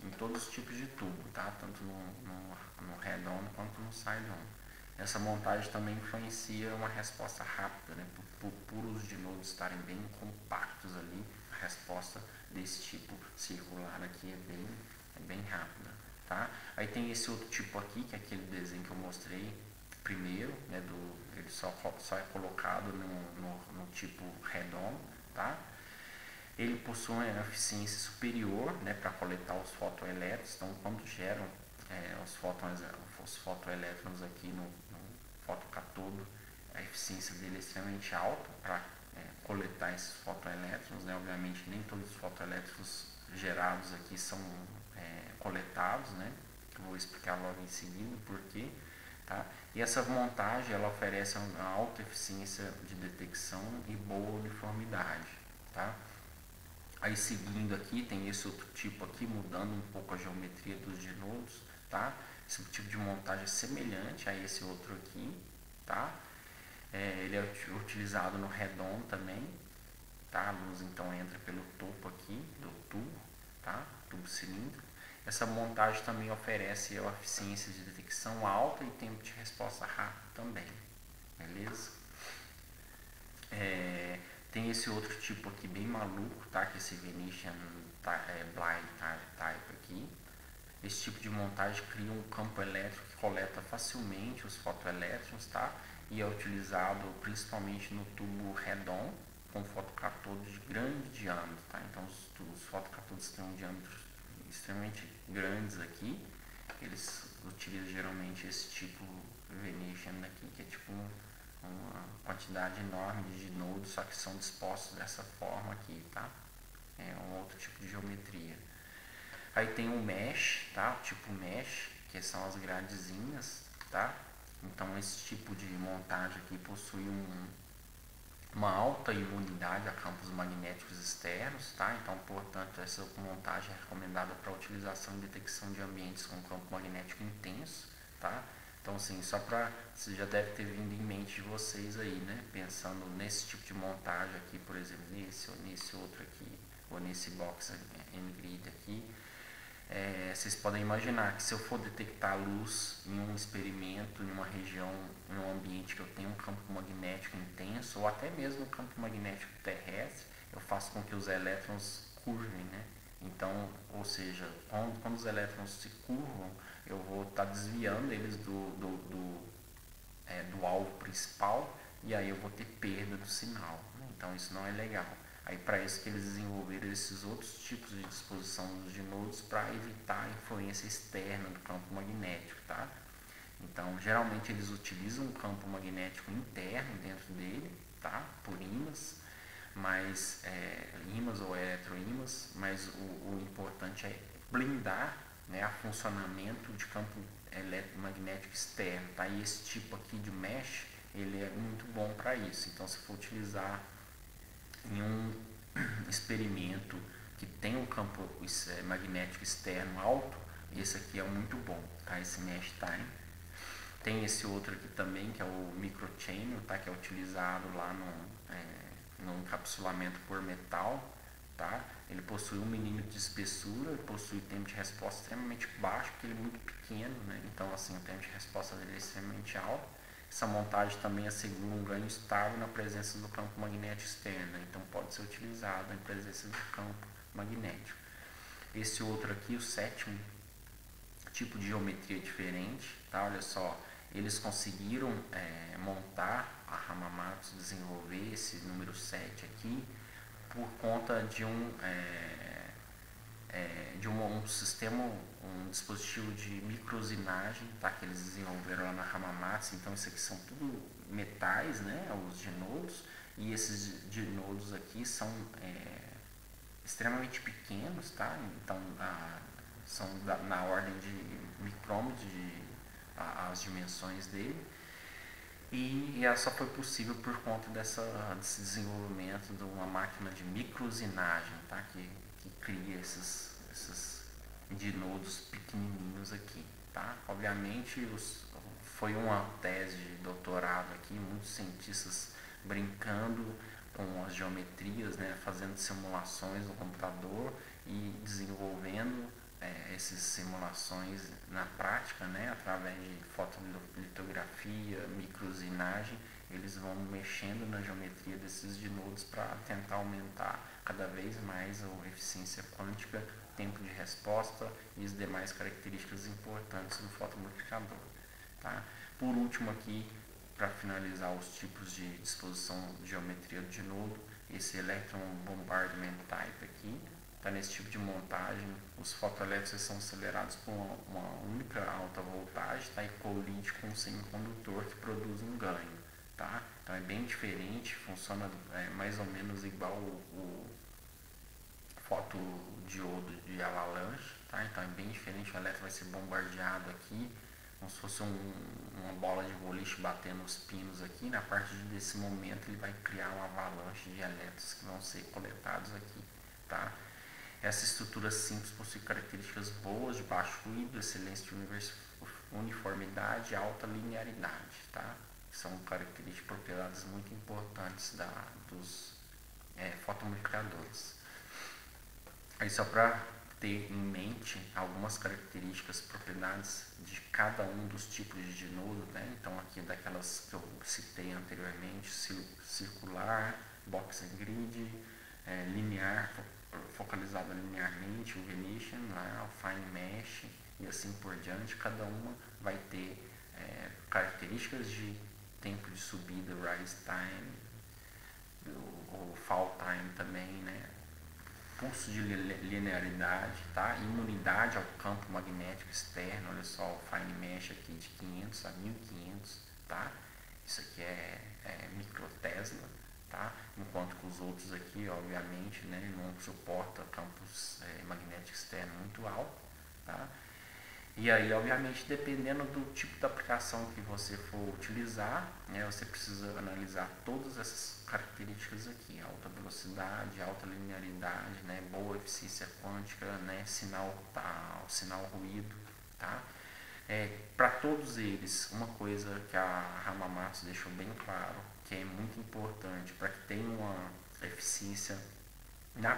Speaker 1: em todos os tipos de tubo, tá? Tanto no head-on quanto no side-on. Essa montagem também influencia uma resposta rápida, né? Por os dinodos estarem bem compactos ali, a resposta desse tipo circular aqui é bem rápida, tá? Aí tem esse outro tipo aqui, que é aquele desenho que eu mostrei primeiro, né? Ele só é colocado no tipo head-on, tá? Ele possui uma eficiência superior, né, para coletar os fotoelétrons. Então, quando geram os fotoelétrons aqui no fotocatodo, a eficiência dele é extremamente alta para coletar esses fotoelétrons, né? Obviamente, nem todos os fotoelétrons gerados aqui são coletados, né? Eu vou explicar logo em seguida por quê. Tá? E essa montagem ela oferece uma alta eficiência de detecção e boa uniformidade, tá? Aí seguindo aqui tem esse outro tipo aqui, mudando um pouco a geometria dos dinodos, tá? Esse tipo de montagem é semelhante a esse outro aqui, tá? Ele é utilizado no head-on também, tá? A luz então entra pelo topo aqui do tubo, tá? Tubo cilíndrico. Essa montagem também oferece uma eficiência de detecção alta e tempo de resposta rápido também, beleza? Tem esse outro tipo aqui bem maluco, tá? Que é esse Venetian Blind Type aqui. Esse tipo de montagem cria um campo elétrico que coleta facilmente os fotoelétrons, tá? E é utilizado principalmente no tubo head-on com fotocatodos de grande diâmetro, tá? Então os fotocatodos têm um diâmetro extremamente grandes aqui. Eles utilizam geralmente esse tipo Venetian aqui, que é tipo uma quantidade enorme de dinodos, só que são dispostos dessa forma aqui, tá? É um outro tipo de geometria. Aí tem o mesh, tá? O tipo mesh, que são as gradezinhas, tá? Então esse tipo de montagem aqui possui uma alta imunidade a campos magnéticos externos, tá? Então, portanto, essa montagem é recomendada para utilização e detecção de ambientes com campo magnético intenso, tá? Então, assim, só para... Você já deve ter vindo em mente de vocês aí, né? Pensando nesse tipo de montagem aqui, por exemplo, nesse ou nesse outro aqui, ou nesse box N-grid aqui. Vocês podem imaginar que se eu for detectar luz em um experimento, em uma região, em um ambiente que eu tenho um campo magnético intenso, ou até mesmo um campo magnético terrestre, eu faço com que os elétrons curvem, né? Então, ou seja, quando os elétrons se curvam, eu vou estar desviando eles do alvo principal, e aí eu vou ter perda do sinal, né? Então isso não é legal. Aí para isso que eles desenvolveram esses outros tipos de disposição dos dinodos para evitar a influência externa do campo magnético, tá? Então geralmente eles utilizam um campo magnético interno dentro dele, tá? Por ímãs, mas ímãs ou eletroímãs, mas o importante é blindar, né, a funcionamento de campo eletromagnético externo, tá? E esse tipo aqui de mesh, ele é muito bom para isso. Então se for utilizar em um experimento que tem um campo magnético externo alto, esse aqui é muito bom, tá? Esse mesh time. Tem esse outro aqui também, que é o microchannel, tá? Que é utilizado lá no encapsulamento por metal, tá? Ele possui 1 milímetro de espessura, possui tempo de resposta extremamente baixo, porque ele é muito pequeno, né? Então assim, o tempo de resposta dele é extremamente alto. Essa montagem também assegura um ganho estável na presença do campo magnético externo, né? Então pode ser utilizado em presença do campo magnético. Esse outro aqui, o sétimo tipo de geometria diferente, tá? Olha só, eles conseguiram montar, a Hamamatsu desenvolver esse número 7 aqui por conta de um sistema, um dispositivo de microusinagem, tá? Que eles desenvolveram lá na Hamamatsu. Então isso aqui são tudo metais, né? Os dinodos, e esses dinodos aqui são extremamente pequenos, tá? Então são na ordem de micrômetros as dimensões dele, e ela só foi possível por conta desse desenvolvimento de uma máquina de microusinagem, tá? Que cria esses dinodos pequenininhos aqui, tá? Obviamente foi uma tese de doutorado aqui, muitos cientistas brincando com as geometrias, né, fazendo simulações no computador e desenvolvendo essas simulações na prática, né, através de fotolitografia, microusinagem. Eles vão mexendo na geometria desses dinodos para tentar aumentar cada vez mais a eficiência quântica, tempo de resposta e as demais características importantes do fotomultiplicador, tá? Por último aqui, para finalizar os tipos de disposição de geometria do dinodo, esse Electron Bombardment Type aqui, tá? Nesse tipo de montagem, os fotoelétrons são acelerados por uma única alta voltagem, tá? E colide com um semicondutor que produz um ganho, tá? Então é bem diferente, funciona mais ou menos igual o fotodiodo de avalanche, tá? Então é bem diferente, o elétron vai ser bombardeado aqui, como se fosse uma bola de boliche batendo nos pinos aqui. Na partir desse momento ele vai criar uma avalanche de elétrons que vão ser coletados aqui, tá? Essa estrutura simples possui características boas de baixo ruído, excelência de uniformidade e alta linearidade, tá? São características, propriedades muito importantes dos fotomultiplicadores. Aí só para ter em mente algumas características, propriedades de cada um dos tipos de dinodo, né? Então aqui daquelas que eu citei anteriormente, circular, box and grid, linear, focalizado linearmente, o Venetian, né? O fine mesh e assim por diante. Cada uma vai ter características de tempo de subida, rise time, o fall time também, né? Pulso de linearidade, tá? Imunidade ao campo magnético externo. Olha só o fine mesh aqui de 500 a 1500, tá? Isso aqui é microtesla, tá? Enquanto que os outros aqui, obviamente, né, não suporta campos magnético externo muito alto, tá? E aí, obviamente, dependendo do tipo de aplicação que você for utilizar, né, você precisa analisar todas essas características aqui: alta velocidade, alta linearidade, né, boa eficiência quântica, né, sinal ruído, tá? Para todos eles, uma coisa que a Hamamatsu deixou bem claro, que é muito importante para que tenha uma eficiência na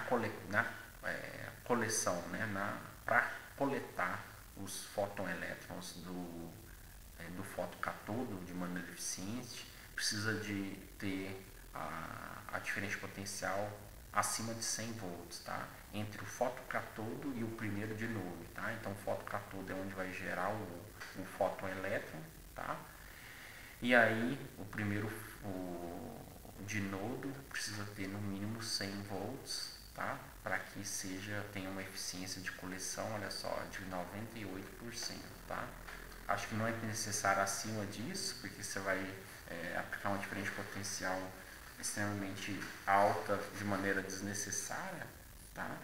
Speaker 1: coleção, né, para coletar os fotoelétrons do fotocatodo de maneira eficiente, precisa de ter a diferença potencial acima de 100 volts, tá? Entre o fotocatodo e o primeiro dinodo, tá? Então o fotocatodo é onde vai gerar o fotoelétron, tá? E aí o primeiro o dinodo precisa ter no mínimo 100 volts, tá? Para que tenha uma eficiência de coleção, olha só, de 98%, tá? Acho que não é necessário acima disso, porque você vai aplicar uma diferença potencial extremamente alta de maneira desnecessária, tá?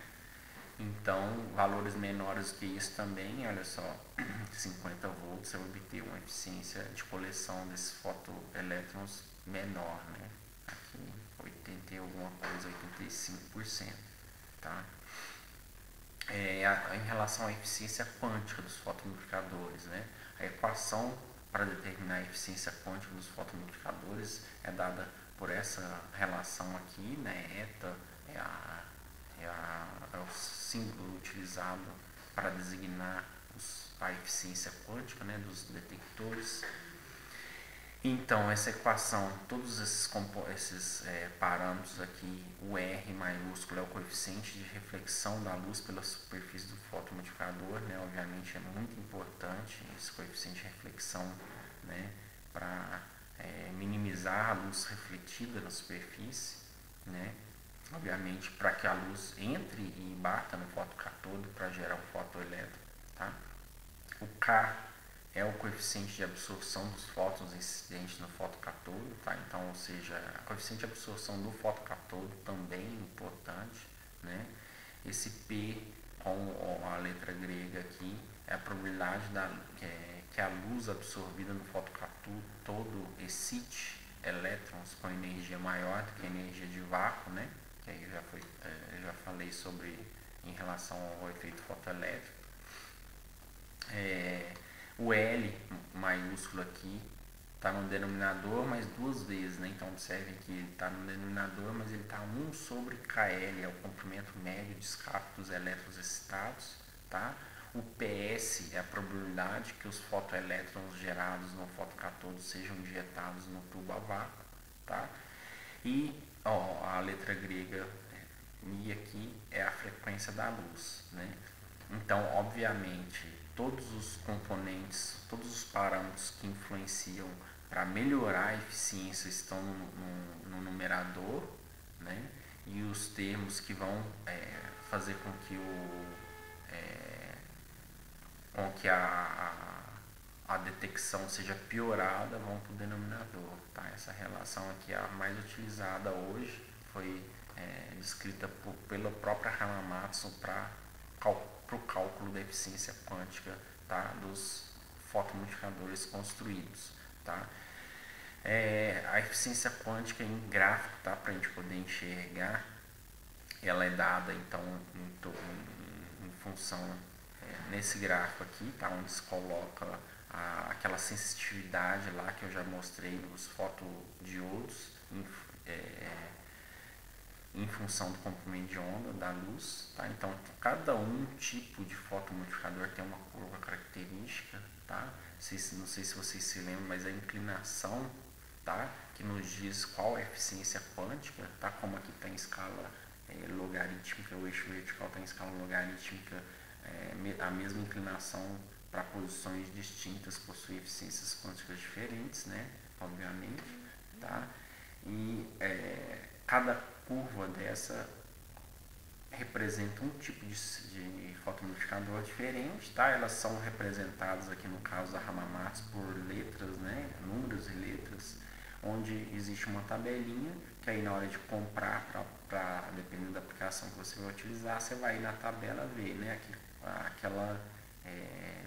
Speaker 1: Então, valores menores que isso também, olha só, 50 volts, você vai obter uma eficiência de coleção desses fotoelétrons menor, né? Aqui, 80 e alguma coisa, 85%, tá? Em relação à eficiência quântica dos fotomultiplicadores, né? A equação para determinar a eficiência quântica dos fotomultiplicadores é dada por essa relação aqui, né? Eta é o símbolo utilizado para designar a eficiência quântica, né, dos detectores. Então, essa equação, todos esses parâmetros aqui, o R maiúsculo é o coeficiente de reflexão da luz pela superfície do fotomultiplicador, né? Obviamente é muito importante esse coeficiente de reflexão, né? Para minimizar a luz refletida na superfície, né? Obviamente para que a luz entre e bata no fotocatodo para gerar o fotoelétron, tá? O K é o coeficiente de absorção dos fótons incidentes no fotocatodo, tá? Então, ou seja, o coeficiente de absorção do fotocatodo também é importante, né? Esse P com a letra grega aqui é a probabilidade que a luz absorvida no fotocatodo excite elétrons com energia maior do que a energia de vácuo, né? Que aí eu já falei sobre em relação ao efeito fotoelétrico. O L maiúsculo aqui está no denominador, mas duas vezes, né? Então observe que ele está no denominador, mas ele está 1 sobre KL, é o comprimento médio de escape dos elétrons excitados, tá? O PS é a probabilidade que os fotoelétrons gerados no fotocatodo sejam injetados no tubo a vácuo, tá? E a letra grega Mi aqui é a frequência da luz, né? Então, obviamente, todos os componentes, todos os parâmetros que influenciam para melhorar a eficiência estão no numerador, né? E os termos que vão fazer com que a detecção seja piorada vão para o denominador, tá? Essa relação aqui é a mais utilizada hoje, foi descrita pela própria Hamamatsu para o cálculo da eficiência quântica, tá? Dos fotomultiplicadores construídos, tá? A eficiência quântica em gráfico, tá? Para a gente poder enxergar, ela é dada então em função nesse gráfico aqui, tá? Onde se coloca aquela sensitividade lá que eu já mostrei nos fotodiodos em função do comprimento de onda da luz, tá? Então, cada tipo de fotomultiplicador tem uma curva característica, tá? Não sei se vocês se lembram, mas a inclinação, tá? Que nos diz qual é a eficiência quântica, tá? Como aqui está em escala logarítmica, o eixo vertical está em escala logarítmica, a mesma inclinação para posições distintas possui eficiências quânticas diferentes, né? Obviamente, tá? E cada curva dessa representa um tipo de fotomultiplicador diferente, tá? Elas são representadas aqui no caso da Hamamatsu por letras, né? Números e letras, onde existe uma tabelinha que aí na hora de comprar, dependendo da aplicação que você vai utilizar, você vai ir na tabela ver, né?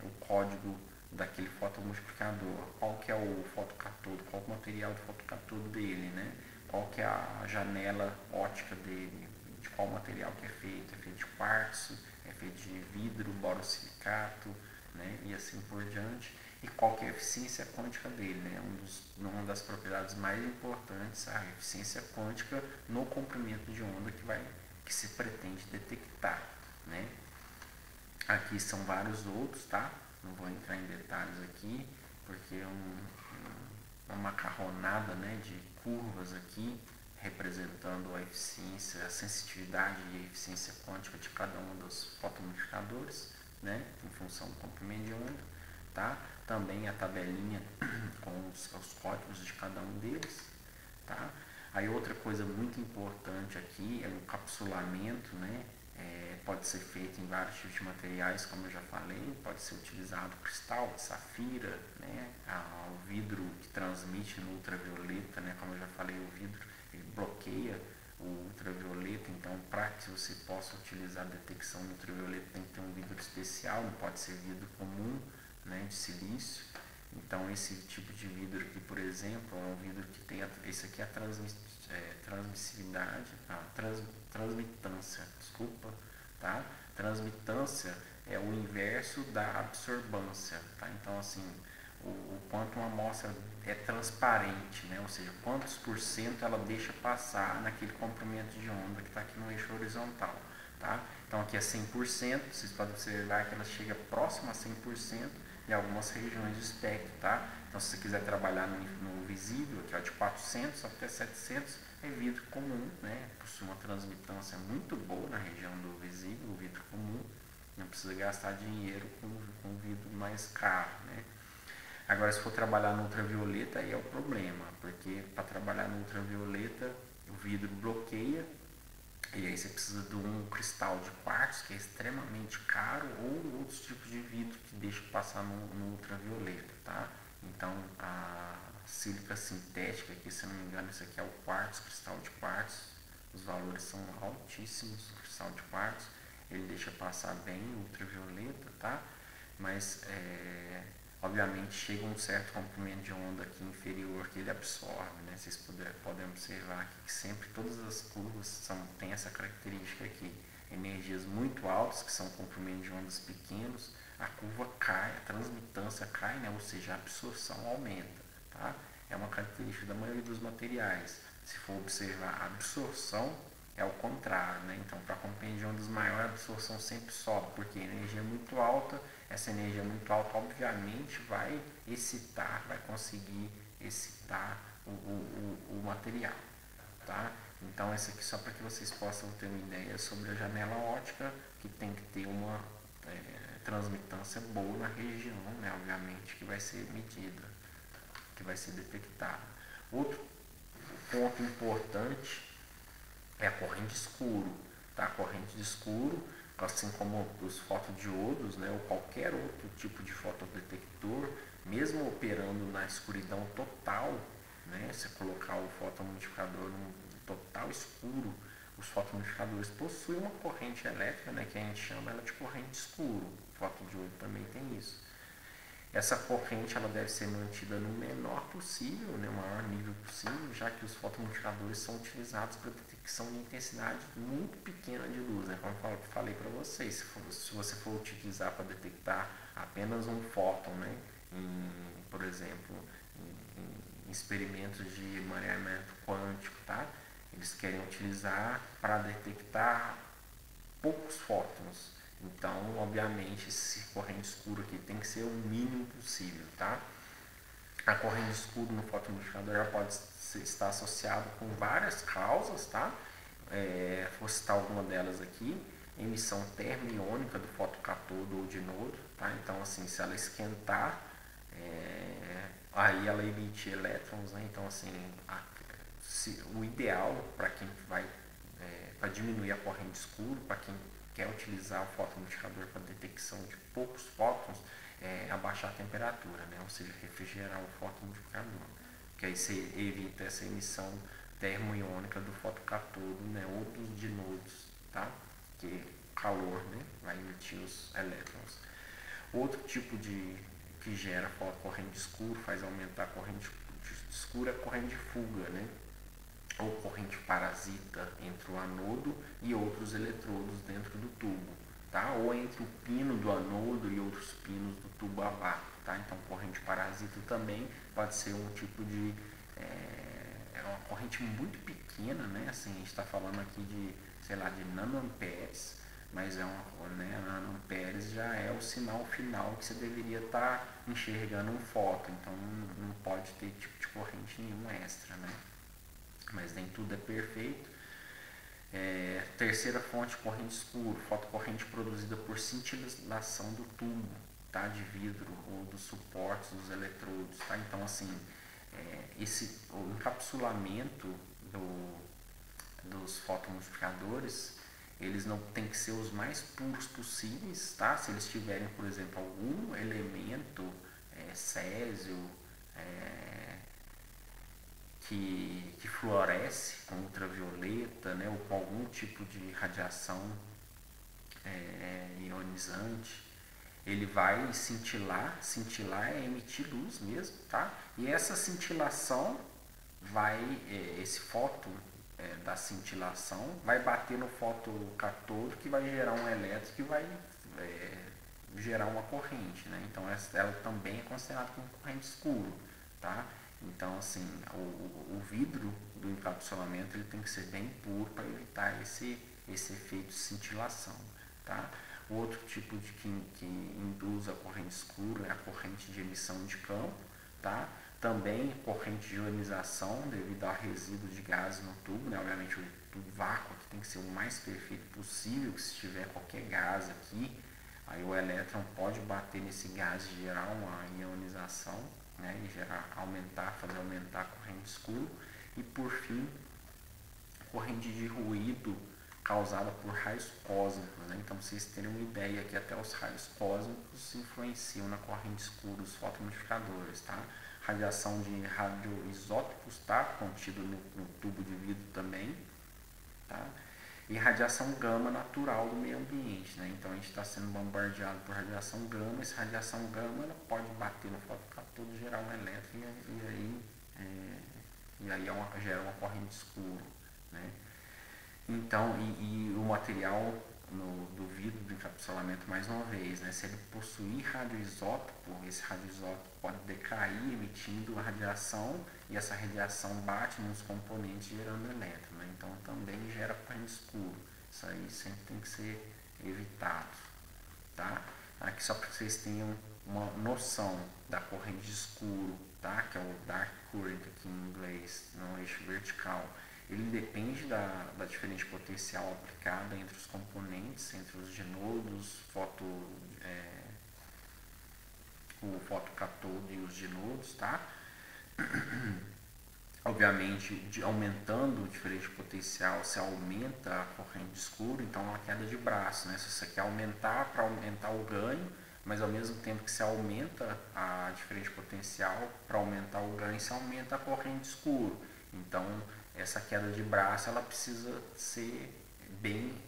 Speaker 1: O código daquele fotomultiplicador, qual que é o fotocatodo, qual o material do fotocatodo dele, né? Qual que é a janela ótica dele, de qual material que é feito de quartzo, é feito de vidro, borosilicato, né? E assim por diante, e qual que é a eficiência quântica dele, né? Uma das propriedades mais importantes, a eficiência quântica no comprimento de onda que se pretende detectar, né? Aqui são vários outros, tá? Não vou entrar em detalhes aqui, porque é uma macarronada, né, de curvas aqui representando a eficiência, a sensitividade e a eficiência quântica de cada um dos fotomultiplicadores, né, em função do comprimento de onda, tá? Também a tabelinha com os códigos de cada um deles, tá? Aí outra coisa muito importante aqui é o encapsulamento, né? Pode ser feito em vários tipos de materiais, como eu já falei, pode ser utilizado cristal, safira, né? O vidro que transmite no ultravioleta, né? Como eu já falei, o vidro ele bloqueia o ultravioleta, então para que você possa utilizar a detecção do ultravioleta tem que ter um vidro especial, não pode ser vidro comum, né? De silício. Então esse tipo de vidro aqui, por exemplo, é um vidro que tem, esse aqui é a transmissividade, transmitância, desculpa, tá? Transmitância é o inverso da absorbância, tá? Então assim, o quanto uma amostra é transparente, né? Ou seja, quantos por cento ela deixa passar naquele comprimento de onda que está aqui no eixo horizontal, tá? Então aqui é 100%, vocês podem observar que ela chega próxima a 100% em algumas regiões do espectro, tá? Então se você quiser trabalhar no visível, aqui ó, de 400 até 700, é vidro comum, né? Possui uma transmitância muito boa na região do visível, o vidro comum, não precisa gastar dinheiro com vidro mais caro, né? Agora, se for trabalhar no ultravioleta, aí é o problema, porque para trabalhar no ultravioleta, o vidro bloqueia, e aí você precisa de um cristal de quartzo, que é extremamente caro, ou outros tipos de vidro que deixam passar no ultravioleta, tá? Então, a sílica sintética, aqui, se não me engano, isso aqui é o quartzo, cristal de quartzo, os valores são altíssimos, o cristal de quartzo, ele deixa passar bem o ultravioleta, tá? Mas, obviamente chega um certo comprimento de onda aqui inferior que ele absorve, né? Vocês podem observar aqui que sempre todas as curvas têm essa característica aqui. Energias muito altas, que são comprimentos de ondas pequenos, a curva cai, a transmitância cai, né? Ou seja, a absorção aumenta, tá? É uma característica da maioria dos materiais. Se for observar a absorção, é o contrário, né? Então, para comprimento de ondas maior, a absorção sempre sobe, porque a energia é muito alta. Essa energia muito alta, obviamente, vai excitar, vai conseguir excitar o material, tá? Então, essa aqui só para que vocês possam ter uma ideia sobre a janela óptica, que tem que ter uma transmitância boa na região, né? Obviamente, que vai ser medida, que vai ser detectada. Outro ponto importante é a corrente escuro, tá? A corrente de escuro, assim como os fotodiodos, né, ou qualquer outro tipo de fotodetector, mesmo operando na escuridão total, né, se colocar o fotomultiplicador no total escuro, os fotomultiplicadores possuem uma corrente elétrica, né, que a gente chama ela de corrente escuro. O fotodiodo também tem isso. Essa corrente ela deve ser mantida no menor possível, né, o maior nível possível, já que os fotomultiplicadores são utilizados para detecção de intensidade muito pequena de luz, né, como eu falei para vocês. Se você for utilizar para detectar apenas um fóton, né, por exemplo, em experimentos de emaranhamento quântico, tá? Eles querem utilizar para detectar poucos fótons. Então, obviamente, esse corrente escuro aqui tem que ser o mínimo possível, tá? A corrente escura no fotomultiplicador já pode estar associada com várias causas, tá? Vou citar alguma delas aqui. Emissão termiônica do fotocatodo ou dinodo, tá? Então, assim, se ela esquentar, aí ela emite elétrons, né? Então, assim, o ideal para quem vai para diminuir a corrente escura, para quem quer utilizar o fotomultiplicador para detecção de poucos fótons, abaixar a temperatura, né? Ou seja, refrigerar o fotomultiplicador, que aí você evita essa emissão termoiônica do fotocatodo, né? Ou dos dinodos, tá? Que calor, né? Vai emitir os elétrons. Outro tipo que gera corrente escura, faz aumentar a corrente escura, é a corrente de fuga, né? Ou corrente parasita entre o anodo e outros eletrodos dentro do tubo, tá? Ou entre o pino do anodo e outros pinos do tubo abaixo, tá? Então, corrente parasita também pode ser um tipo de uma corrente muito pequena, né? Assim, a gente está falando aqui de, sei lá, de nanoamperes, mas nanoamperes já é o sinal final que você deveria estar enxergando um fóton, então não pode ter tipo de corrente nenhuma extra, né? mas nem tudo é perfeito. Terceira fonte, corrente escura, fotocorrente produzida por cintilação do tubo, tá, de vidro ou dos suportes dos eletrodos, tá? Então assim, o encapsulamento dos fotomultiplicadores, eles não tem que ser os mais puros possíveis, tá? Se eles tiverem, por exemplo, algum elemento césio que fluoresce com ultravioleta, né, ou com algum tipo de radiação ionizante, ele vai cintilar é emitir luz mesmo, tá? E essa cintilação esse fóton da cintilação vai bater no fotocatodo, que vai gerar um elétron que vai gerar uma corrente, né? Então ela também é considerada como corrente escura, tá? Então assim, o vidro do encapsulamento ele tem que ser bem puro para evitar esse efeito de cintilação, tá? O outro tipo que induz a corrente escura é a corrente de emissão de campo, tá? Também corrente de ionização devido a resíduos de gases no tubo, né? Obviamente o vácuo aqui tem que ser o mais perfeito possível, que se tiver qualquer gás aqui, aí o elétron pode bater nesse gás e gerar uma ionização, né? E fazer aumentar a corrente escura. E por fim, corrente de ruído causada por raios cósmicos, né? Então, vocês terem uma ideia que até os raios cósmicos influenciam na corrente escura dos fotomultiplicadores, tá? Radiação de radioisótopos, tá? Contido no tubo de vidro também, tá? E radiação gama natural do meio ambiente, né? Então, a gente está sendo bombardeado por radiação gama. Essa radiação gama ela pode bater no fotocatodo e gerar um elétron e aí gera uma corrente escura, né? Então, o material do vidro do encapsulamento, mais uma vez, né, se ele possuir radioisótopo, esse radioisótopo pode decair emitindo a radiação e essa radiação bate nos componentes gerando elétron, né? Então também gera corrente escura. Isso aí sempre tem que ser evitado, tá? Aqui só para vocês tenham uma noção da corrente escuro, tá? Que é o dark current aqui em inglês, no eixo vertical. Ele depende da diferente potencial aplicada entre os componentes, entre os dinodos, o fotocatodo e os dinodos, tá? Obviamente, aumentando o diferente potencial, você aumenta a corrente escura, então é uma queda de braço, né? Se você quer aumentar para aumentar o ganho, mas ao mesmo tempo que você aumenta a diferente potencial, para aumentar o ganho, você aumenta a corrente escura. Então, essa queda de braço ela precisa ser bem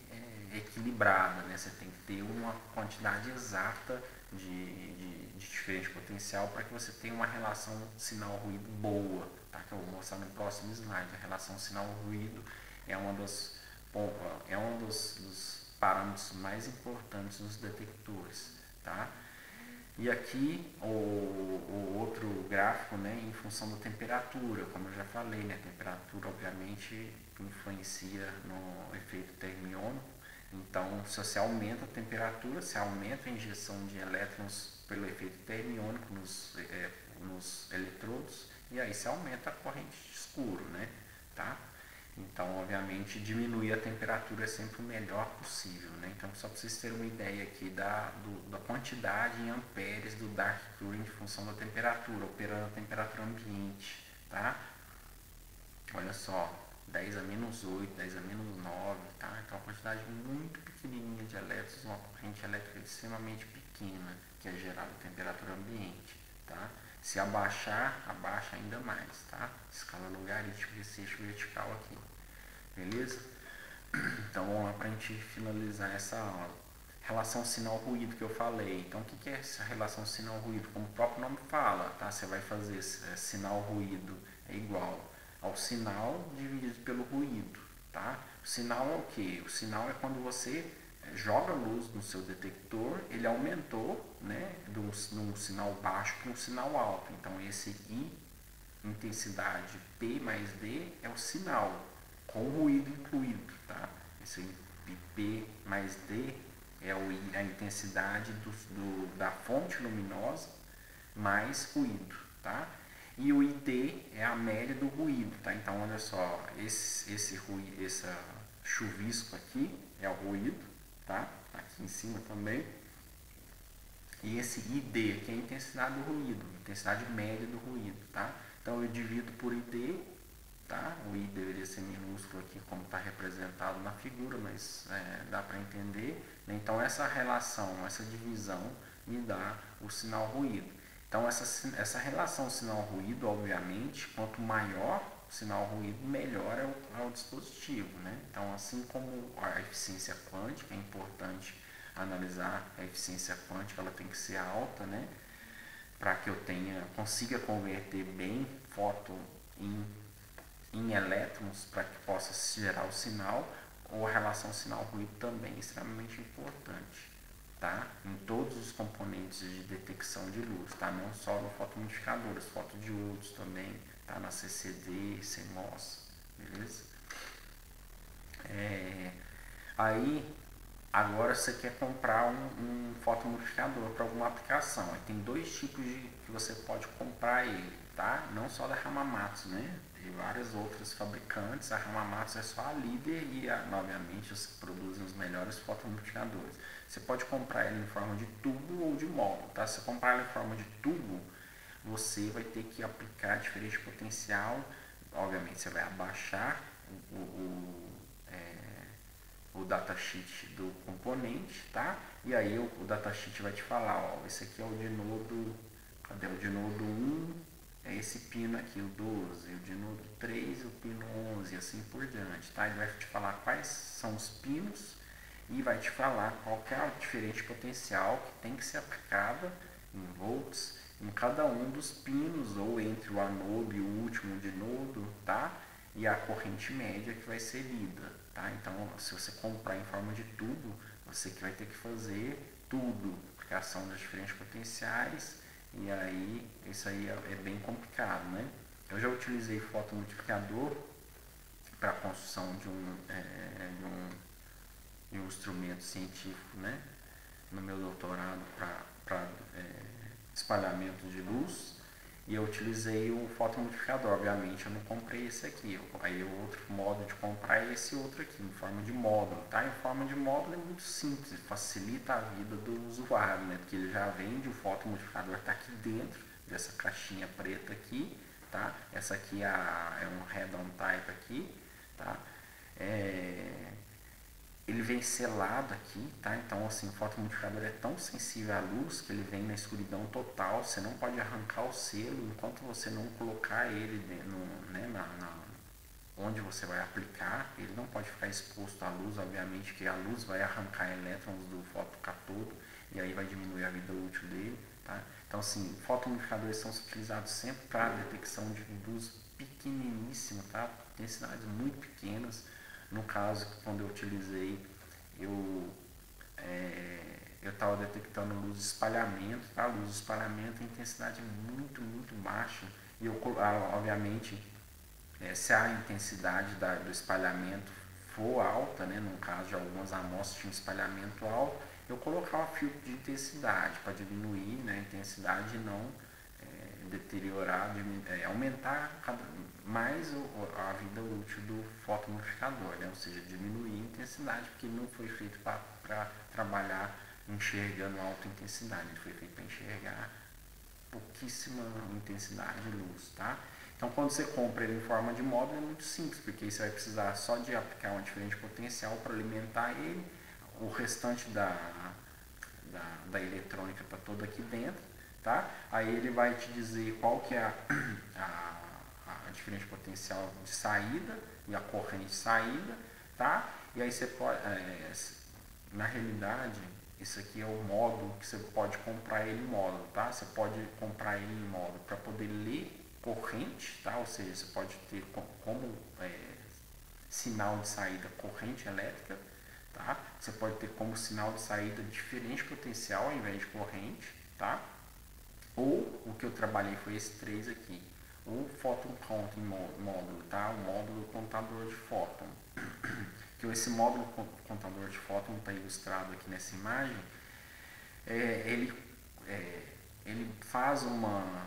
Speaker 1: equilibrada, né? Você tem que ter uma quantidade exata de diferente potencial para que você tenha uma relação sinal-ruído boa, tá? Que eu vou mostrar no próximo slide. A relação sinal-ruído é um dos parâmetros mais importantes dos detectores, tá? E aqui o outro gráfico, né, em função da temperatura, como eu já falei, né, a temperatura obviamente influencia no efeito termiônico. Então, se você aumenta a temperatura, você aumenta a injeção de elétrons pelo efeito termiônico nos eletrodos, e aí você aumenta a corrente de escuro, né, tá? Então, obviamente, diminuir a temperatura é sempre o melhor possível, né? Então, só para vocês terem uma ideia aqui da quantidade em amperes do dark current em função da temperatura, operando a temperatura ambiente, tá? Olha só, 10 a menos 8, 10 a menos 9, tá? Então, uma quantidade muito pequenininha de elétrons, uma corrente elétrica extremamente pequena, que é gerada a temperatura ambiente, tá? Se abaixar, abaixa ainda mais, tá? Escala logarítmica desse eixo vertical aqui. Beleza? Então vamos lá para a gente finalizar essa aula. Relação sinal-ruído que eu falei. Então o que é essa relação sinal-ruído? Como o próprio nome fala, tá? Você vai fazer sinal-ruído é igual ao sinal dividido pelo ruído, tá? O sinal é o que? O sinal é quando você joga luz no seu detector, ele aumentou, né, de um sinal baixo para um sinal alto. Então esse I, intensidade P mais D, é o sinal, com ruído incluído, tá? Esse P mais D é a intensidade da fonte luminosa mais ruído, tá? E o ID é a média do ruído, tá? Então, olha só, esse chuvisco aqui é o ruído, tá? Aqui em cima também. E esse ID aqui é a intensidade do ruído, intensidade média do ruído, tá? Então, eu divido por ID, tá? O I deveria ser minúsculo aqui, como está representado na figura, mas dá para entender. Então, essa relação, essa divisão me dá o sinal ruído. Então, essa relação sinal-ruído, obviamente, quanto maior o sinal-ruído, melhor é o dispositivo, né? Então, assim como a eficiência quântica, é importante analisar a eficiência quântica, ela tem que ser alta, né? Para que eu consiga converter bem fóton em elétrons, para que possa gerar o sinal, ou a relação sinal-ruído também é extremamente importante. Tá? Em todos os componentes de detecção de luz, tá? Não só no fotomultiplicador, os fotodiodos também, tá? Na CCD, CMOS, beleza? Aí, agora você quer comprar um fotomultiplicador para alguma aplicação. Aí tem dois tipos que você pode comprar ele, tá? Não só da Hamamatsu, né? Tem várias outras fabricantes. A Hamamatsu é só a líder e, obviamente, os que produzem os melhores fotomultiplicadores. Você pode comprar ele em forma de tubo ou de módulo, tá? Se você comprar ele em forma de tubo, você vai ter que aplicar diferente potencial. Obviamente, você vai abaixar o datasheet do componente, tá? E aí o datasheet vai te falar, ó, esse aqui é o dinodo, cadê o dinodo 1, é esse pino aqui, o 12, o dinodo 3, o pino 11, e assim por diante, tá? Ele vai te falar quais são os pinos e vai te falar qual que é a diferente potencial que tem que ser aplicada em volts em cada um dos pinos, ou entre o anodo e o último dinodo, tá? E a corrente média que vai ser lida, tá? Então, se você comprar em forma de tubo, você que vai ter que fazer tudo, aplicação das diferentes potenciais, e aí isso aí é bem complicado, né? Eu já utilizei fotomultiplicador para a construção de um instrumento científico, né? No meu doutorado para espalhamento de luz, e eu utilizei o fotomultiplicador. Obviamente eu não comprei esse aqui, aí o outro modo de comprar é esse outro aqui, em forma de módulo, tá? Em forma de módulo é muito simples, facilita a vida do usuário, né? Porque ele já vende, o fotomultiplicador está aqui dentro dessa caixinha preta aqui, tá? Essa aqui é um head-on type aqui, tá? Ele vem selado aqui, tá? Então, assim, o fotomultiplicador é tão sensível à luz que ele vem na escuridão total. Você não pode arrancar o selo enquanto você não colocar ele onde você vai aplicar. Ele não pode ficar exposto à luz, obviamente, que a luz vai arrancar elétrons do fotocatodo e aí vai diminuir a vida útil dele, tá? Então, assim, fotomultiplicadores são utilizados sempre para detecção de luz pequeniníssima, tá? Intensidades muito pequenas. No caso, quando eu utilizei, eu estava detectando luz de espalhamento, tá? Luz de espalhamento em intensidade muito, muito baixa. E eu, obviamente, se a intensidade do espalhamento for alta, né? No caso de algumas amostras tinham espalhamento alto, eu colocava filtro de intensidade para diminuir, né, a intensidade e não deteriorar, aumentar mais a vida útil do fotomultiplicador, né? Ou seja, diminuir a intensidade, porque ele não foi feito para trabalhar enxergando alta intensidade, ele foi feito para enxergar pouquíssima intensidade de luz, tá? Então, quando você compra ele em forma de módulo, é muito simples, porque você vai precisar só de aplicar uma diferente potencial para alimentar ele, o restante da eletrônica está todo aqui dentro, tá? Aí ele vai te dizer qual que é a diferente potencial de saída e a corrente de saída, tá? E aí você pode, na realidade, isso aqui é o módulo que você pode comprar ele em módulo, tá? Você pode comprar ele em módulo para poder ler corrente, tá? Ou seja, você pode ter como sinal de saída corrente elétrica, tá? Você pode ter como sinal de saída diferente potencial ao invés de corrente, tá? Ou o que eu trabalhei foi esse 3 aqui, o Photon Counting módulo, tá? O módulo contador de fóton. Que esse módulo contador de fóton está ilustrado aqui nessa imagem. Ele faz uma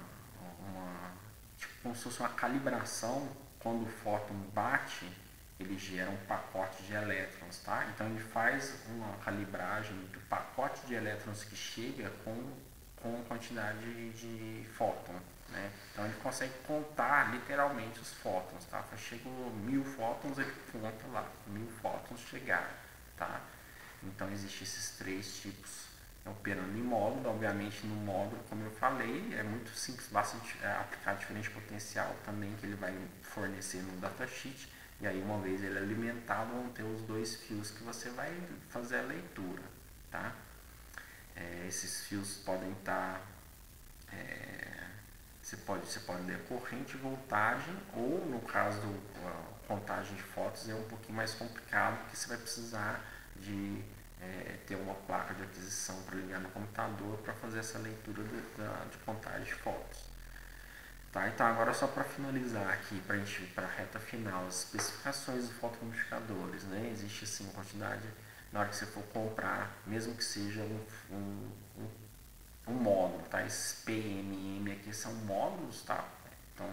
Speaker 1: como se fosse uma calibração. Quando o fóton bate, ele gera um pacote de elétrons, tá? Então ele faz uma calibragem do pacote de elétrons que chega com quantidade de fóton, né? Então ele consegue contar literalmente os fótons, tá? Chegou 1000 fótons, ele conta lá, 1000 fótons chegaram, tá? Então existem esses três tipos operando em módulo. Obviamente no módulo, como eu falei, é muito simples, basta aplicar diferente potencial também que ele vai fornecer no datasheet, e aí uma vez ele alimentado vão ter os dois fios que você vai fazer a leitura, tá? Esses fios podem estar, você pode ler corrente e voltagem, ou no caso do contagem de fotos é um pouquinho mais complicado, porque você vai precisar de ter uma placa de aquisição para ligar no computador para fazer essa leitura de contagem de fotos. Tá? Então agora só para finalizar aqui, para a gente ir para a reta final, as especificações dos fotomodificadores, né? Existe assim uma quantidade, na hora que você for comprar, mesmo que seja um módulo, tá? Esses PMM aqui são módulos, tá? Então,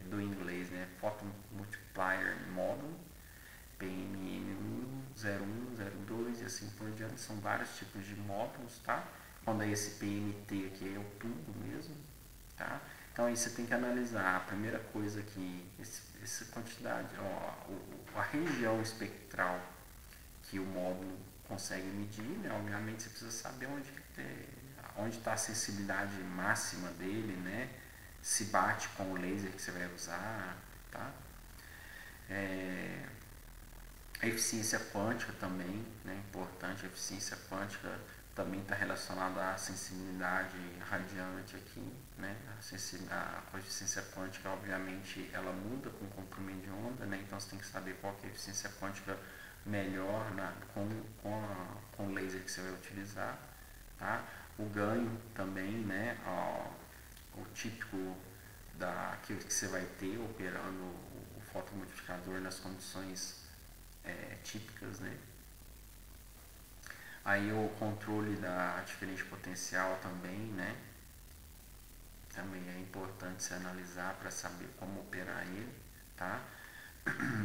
Speaker 1: do inglês, né? Photo Multiplier Module, PMM1, 01, 02 e assim por diante, são vários tipos de módulos, tá? Quando é esse PMT aqui é o tubo mesmo, tá? Então aí você tem que analisar a primeira coisa aqui, essa quantidade, a região espectral que o módulo consegue medir, né? Obviamente você precisa saber onde está a sensibilidade máxima dele, né? Se bate com o laser que você vai usar, tá? A eficiência quântica também, né? Importante, a eficiência quântica também está relacionada à sensibilidade radiante aqui, né? A coeficiência quântica, obviamente, ela muda com o comprimento de onda, né? Então você tem que saber qual que é a eficiência quântica melhor com o laser que você vai utilizar, tá? O ganho também, né? O típico que você vai ter operando o fotomultiplicador nas condições típicas, né? Aí o controle da diferente potencial também, né? Também é importante se analisar para saber como operar ele, tá?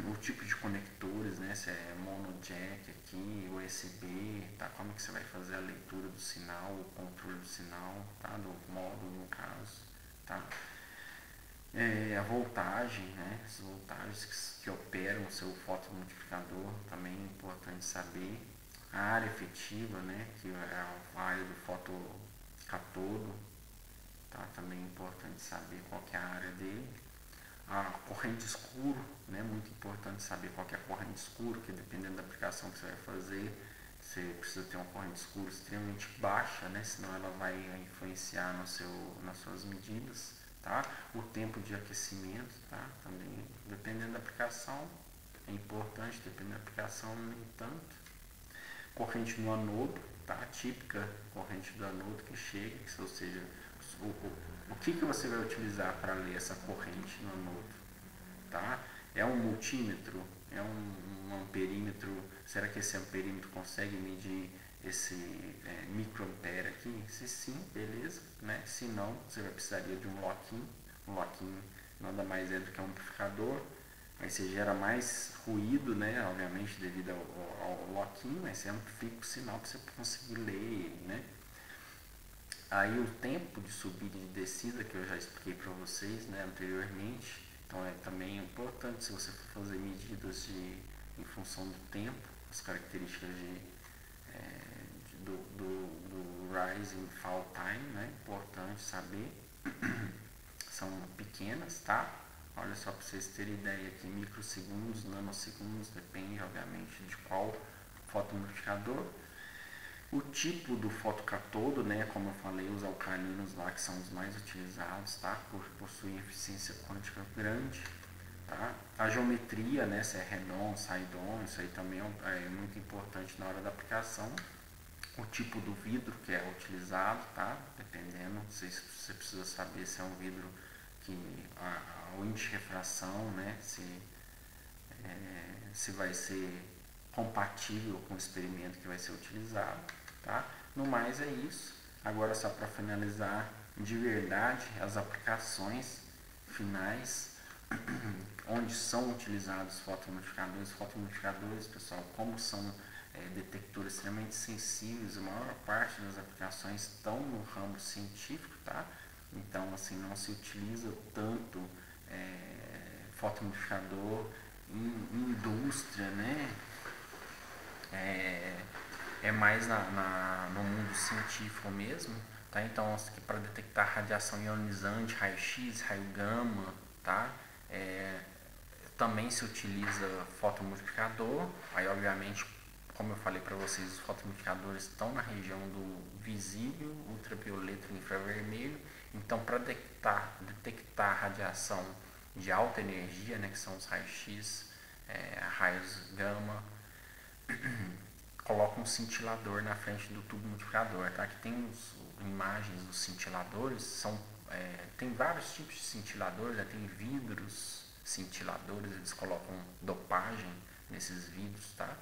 Speaker 1: O tipo de conectores, né? Se é mono jack aqui, USB, tá? Como que você vai fazer a leitura do sinal, o controle do sinal, tá? Do módulo no caso, tá? A voltagem, né? As voltagens que operam o seu fotomultiplicador também é importante saber. A área efetiva, né? Que é a área do fotocatodo, tá? Também é importante saber qual que é a área dele. A corrente escuro, né? Muito importante saber qual que é a corrente escuro, que dependendo da aplicação que você vai fazer, você precisa ter uma corrente escura extremamente baixa, né? Senão ela vai influenciar nas suas medidas, tá? O tempo de aquecimento, tá? Também, dependendo da aplicação, é importante, dependendo da aplicação, nem tanto. Corrente no anodo, tá? Típica corrente do anodo que chega, ou seja, o que você vai utilizar para ler essa corrente no anodo, tá? É um multímetro, é um amperímetro, será que esse amperímetro consegue medir esse microampere aqui? Se sim, beleza, né? Se não, você vai precisaria de um lock-in. Um lock-in nada mais é do que um amplificador. Aí você gera mais ruído, né? Obviamente devido ao lock-in, mas você amplifica o sinal para você conseguir ler ele, né? Aí o tempo de subida e de descida que eu já expliquei para vocês, né, anteriormente. Então é também importante se você for fazer medidas em função do tempo, as características do rise and fall time, né? Importante saber. São pequenas, tá? Olha só para vocês terem ideia aqui, microsegundos, nanosegundos, depende obviamente de qual fotomultiplicador. O tipo do fotocatodo, né, como eu falei, os alcalinos lá que são os mais utilizados, tá? Possuem eficiência quântica grande, tá? A geometria, né, se é Renon, Saidon, isso aí também é muito importante na hora da aplicação. O tipo do vidro que é utilizado, tá? Dependendo, você precisa saber se é um vidro que o índice de refração, né, se vai ser compatível com o experimento que vai ser utilizado, tá? No mais é isso. Agora só para finalizar, de verdade, as aplicações finais, onde são utilizados fotomodificadores. Fotomodificadores, pessoal, como são detectores extremamente sensíveis, a maior parte das aplicações estão no ramo científico, tá? Então, assim, não se utiliza tanto fotomodificador em indústria, né? É mais no mundo científico mesmo, tá? Então, para detectar radiação ionizante, raio-x, raio gama, tá? Também se utiliza fotomultiplicador. Aí, obviamente, como eu falei para vocês, os fotomultiplicadores estão na região do visível, ultravioleta e infravermelho. Então, para detectar radiação de alta energia, né, que são os raios-x, raios gama, coloca um cintilador na frente do tubo multiplicador, tá? Que tem imagens dos cintiladores, tem vários tipos de cintiladores, né? Tem vidros cintiladores, eles colocam dopagem nesses vidros, tá?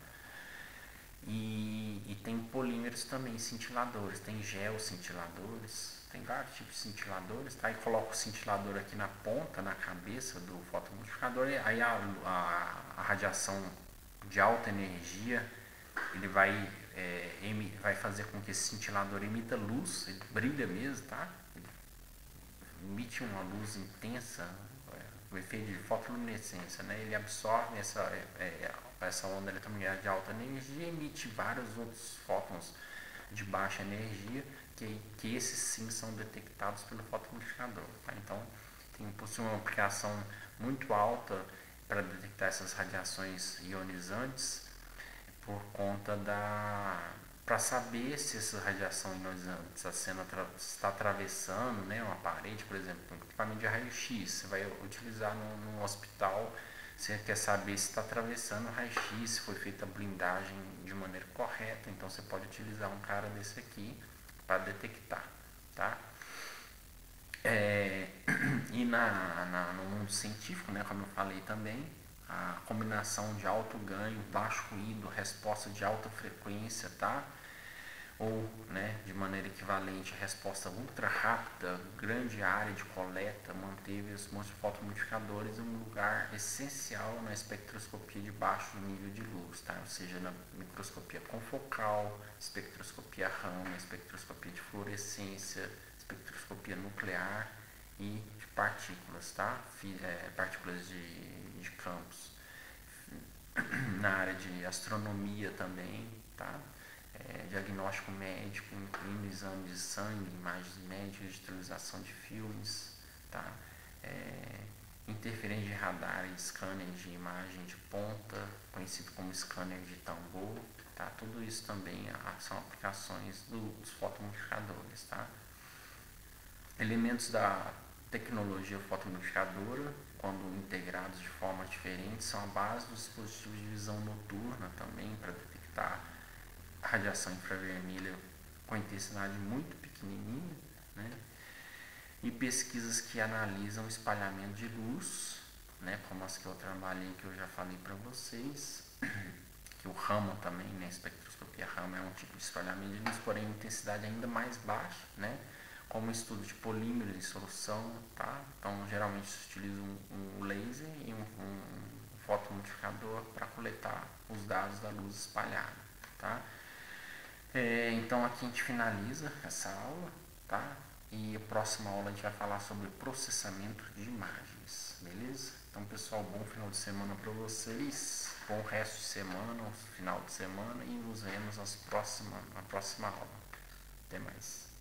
Speaker 1: E tem polímeros também cintiladores, tem gel cintiladores, tem vários tipos de cintiladores, tá? E coloca o cintilador aqui na ponta, na cabeça do fotomultiplicador, e aí a radiação de alta energia, ele vai fazer com que esse cintilador emita luz, ele brilha mesmo, tá? Ele emite uma luz intensa, o efeito de fotoluminescência, né? Ele absorve essa onda eletromagnética de alta energia e emite vários outros fótons de baixa energia, que esses sim são detectados pelo fotomultiplicador, tá? Então, possui uma aplicação muito alta para detectar essas radiações ionizantes, por conta para saber se essa radiação ionizante está atravessando, né, uma parede, por exemplo, um equipamento de raio-x. Você vai utilizar num hospital, você quer saber se está atravessando o raio-x, se foi feita a blindagem de maneira correta. Então você pode utilizar um cara desse aqui para detectar, tá? E no mundo científico, né, como eu falei também, a combinação de alto ganho, baixo ruído, resposta de alta frequência, tá? Ou, né, de maneira equivalente, a resposta ultra rápida, grande área de coleta, manteve os fotomultiplicadores em um lugar essencial na espectroscopia de baixo nível de luz, tá? Ou seja, na microscopia confocal, espectroscopia Raman, espectroscopia de fluorescência, espectroscopia nuclear e de partículas, tá? Partículas de campos. Na área de astronomia também, tá? Diagnóstico médico, incluindo exame de sangue, imagens médicas, digitalização de filmes, tá? Interferência de radar e scanner de imagem de ponta, conhecido como scanner de tambor, tá? Tudo isso também são aplicações dos fotomultiplicadores, tá? Elementos da tecnologia fotomultiplicadora, quando integrados de forma diferente, são a base dos dispositivos de visão noturna também, para detectar radiação infravermelha com intensidade muito pequenininha, né? E pesquisas que analisam o espalhamento de luz, né? Como as que eu trabalhei, que eu já falei para vocês, que o Raman também, né? A espectroscopia Raman é um tipo de espalhamento de luz, porém intensidade ainda mais baixa, né? Como estudo de polímeros em solução, tá? Então, geralmente se utiliza um laser e um fotomultiplicador para coletar os dados da luz espalhada, tá? Então, aqui a gente finaliza essa aula, tá? E a próxima aula a gente vai falar sobre processamento de imagens, beleza? Então, pessoal, bom final de semana para vocês, bom resto de semana, final de semana, e nos vemos na próxima aula. Até mais.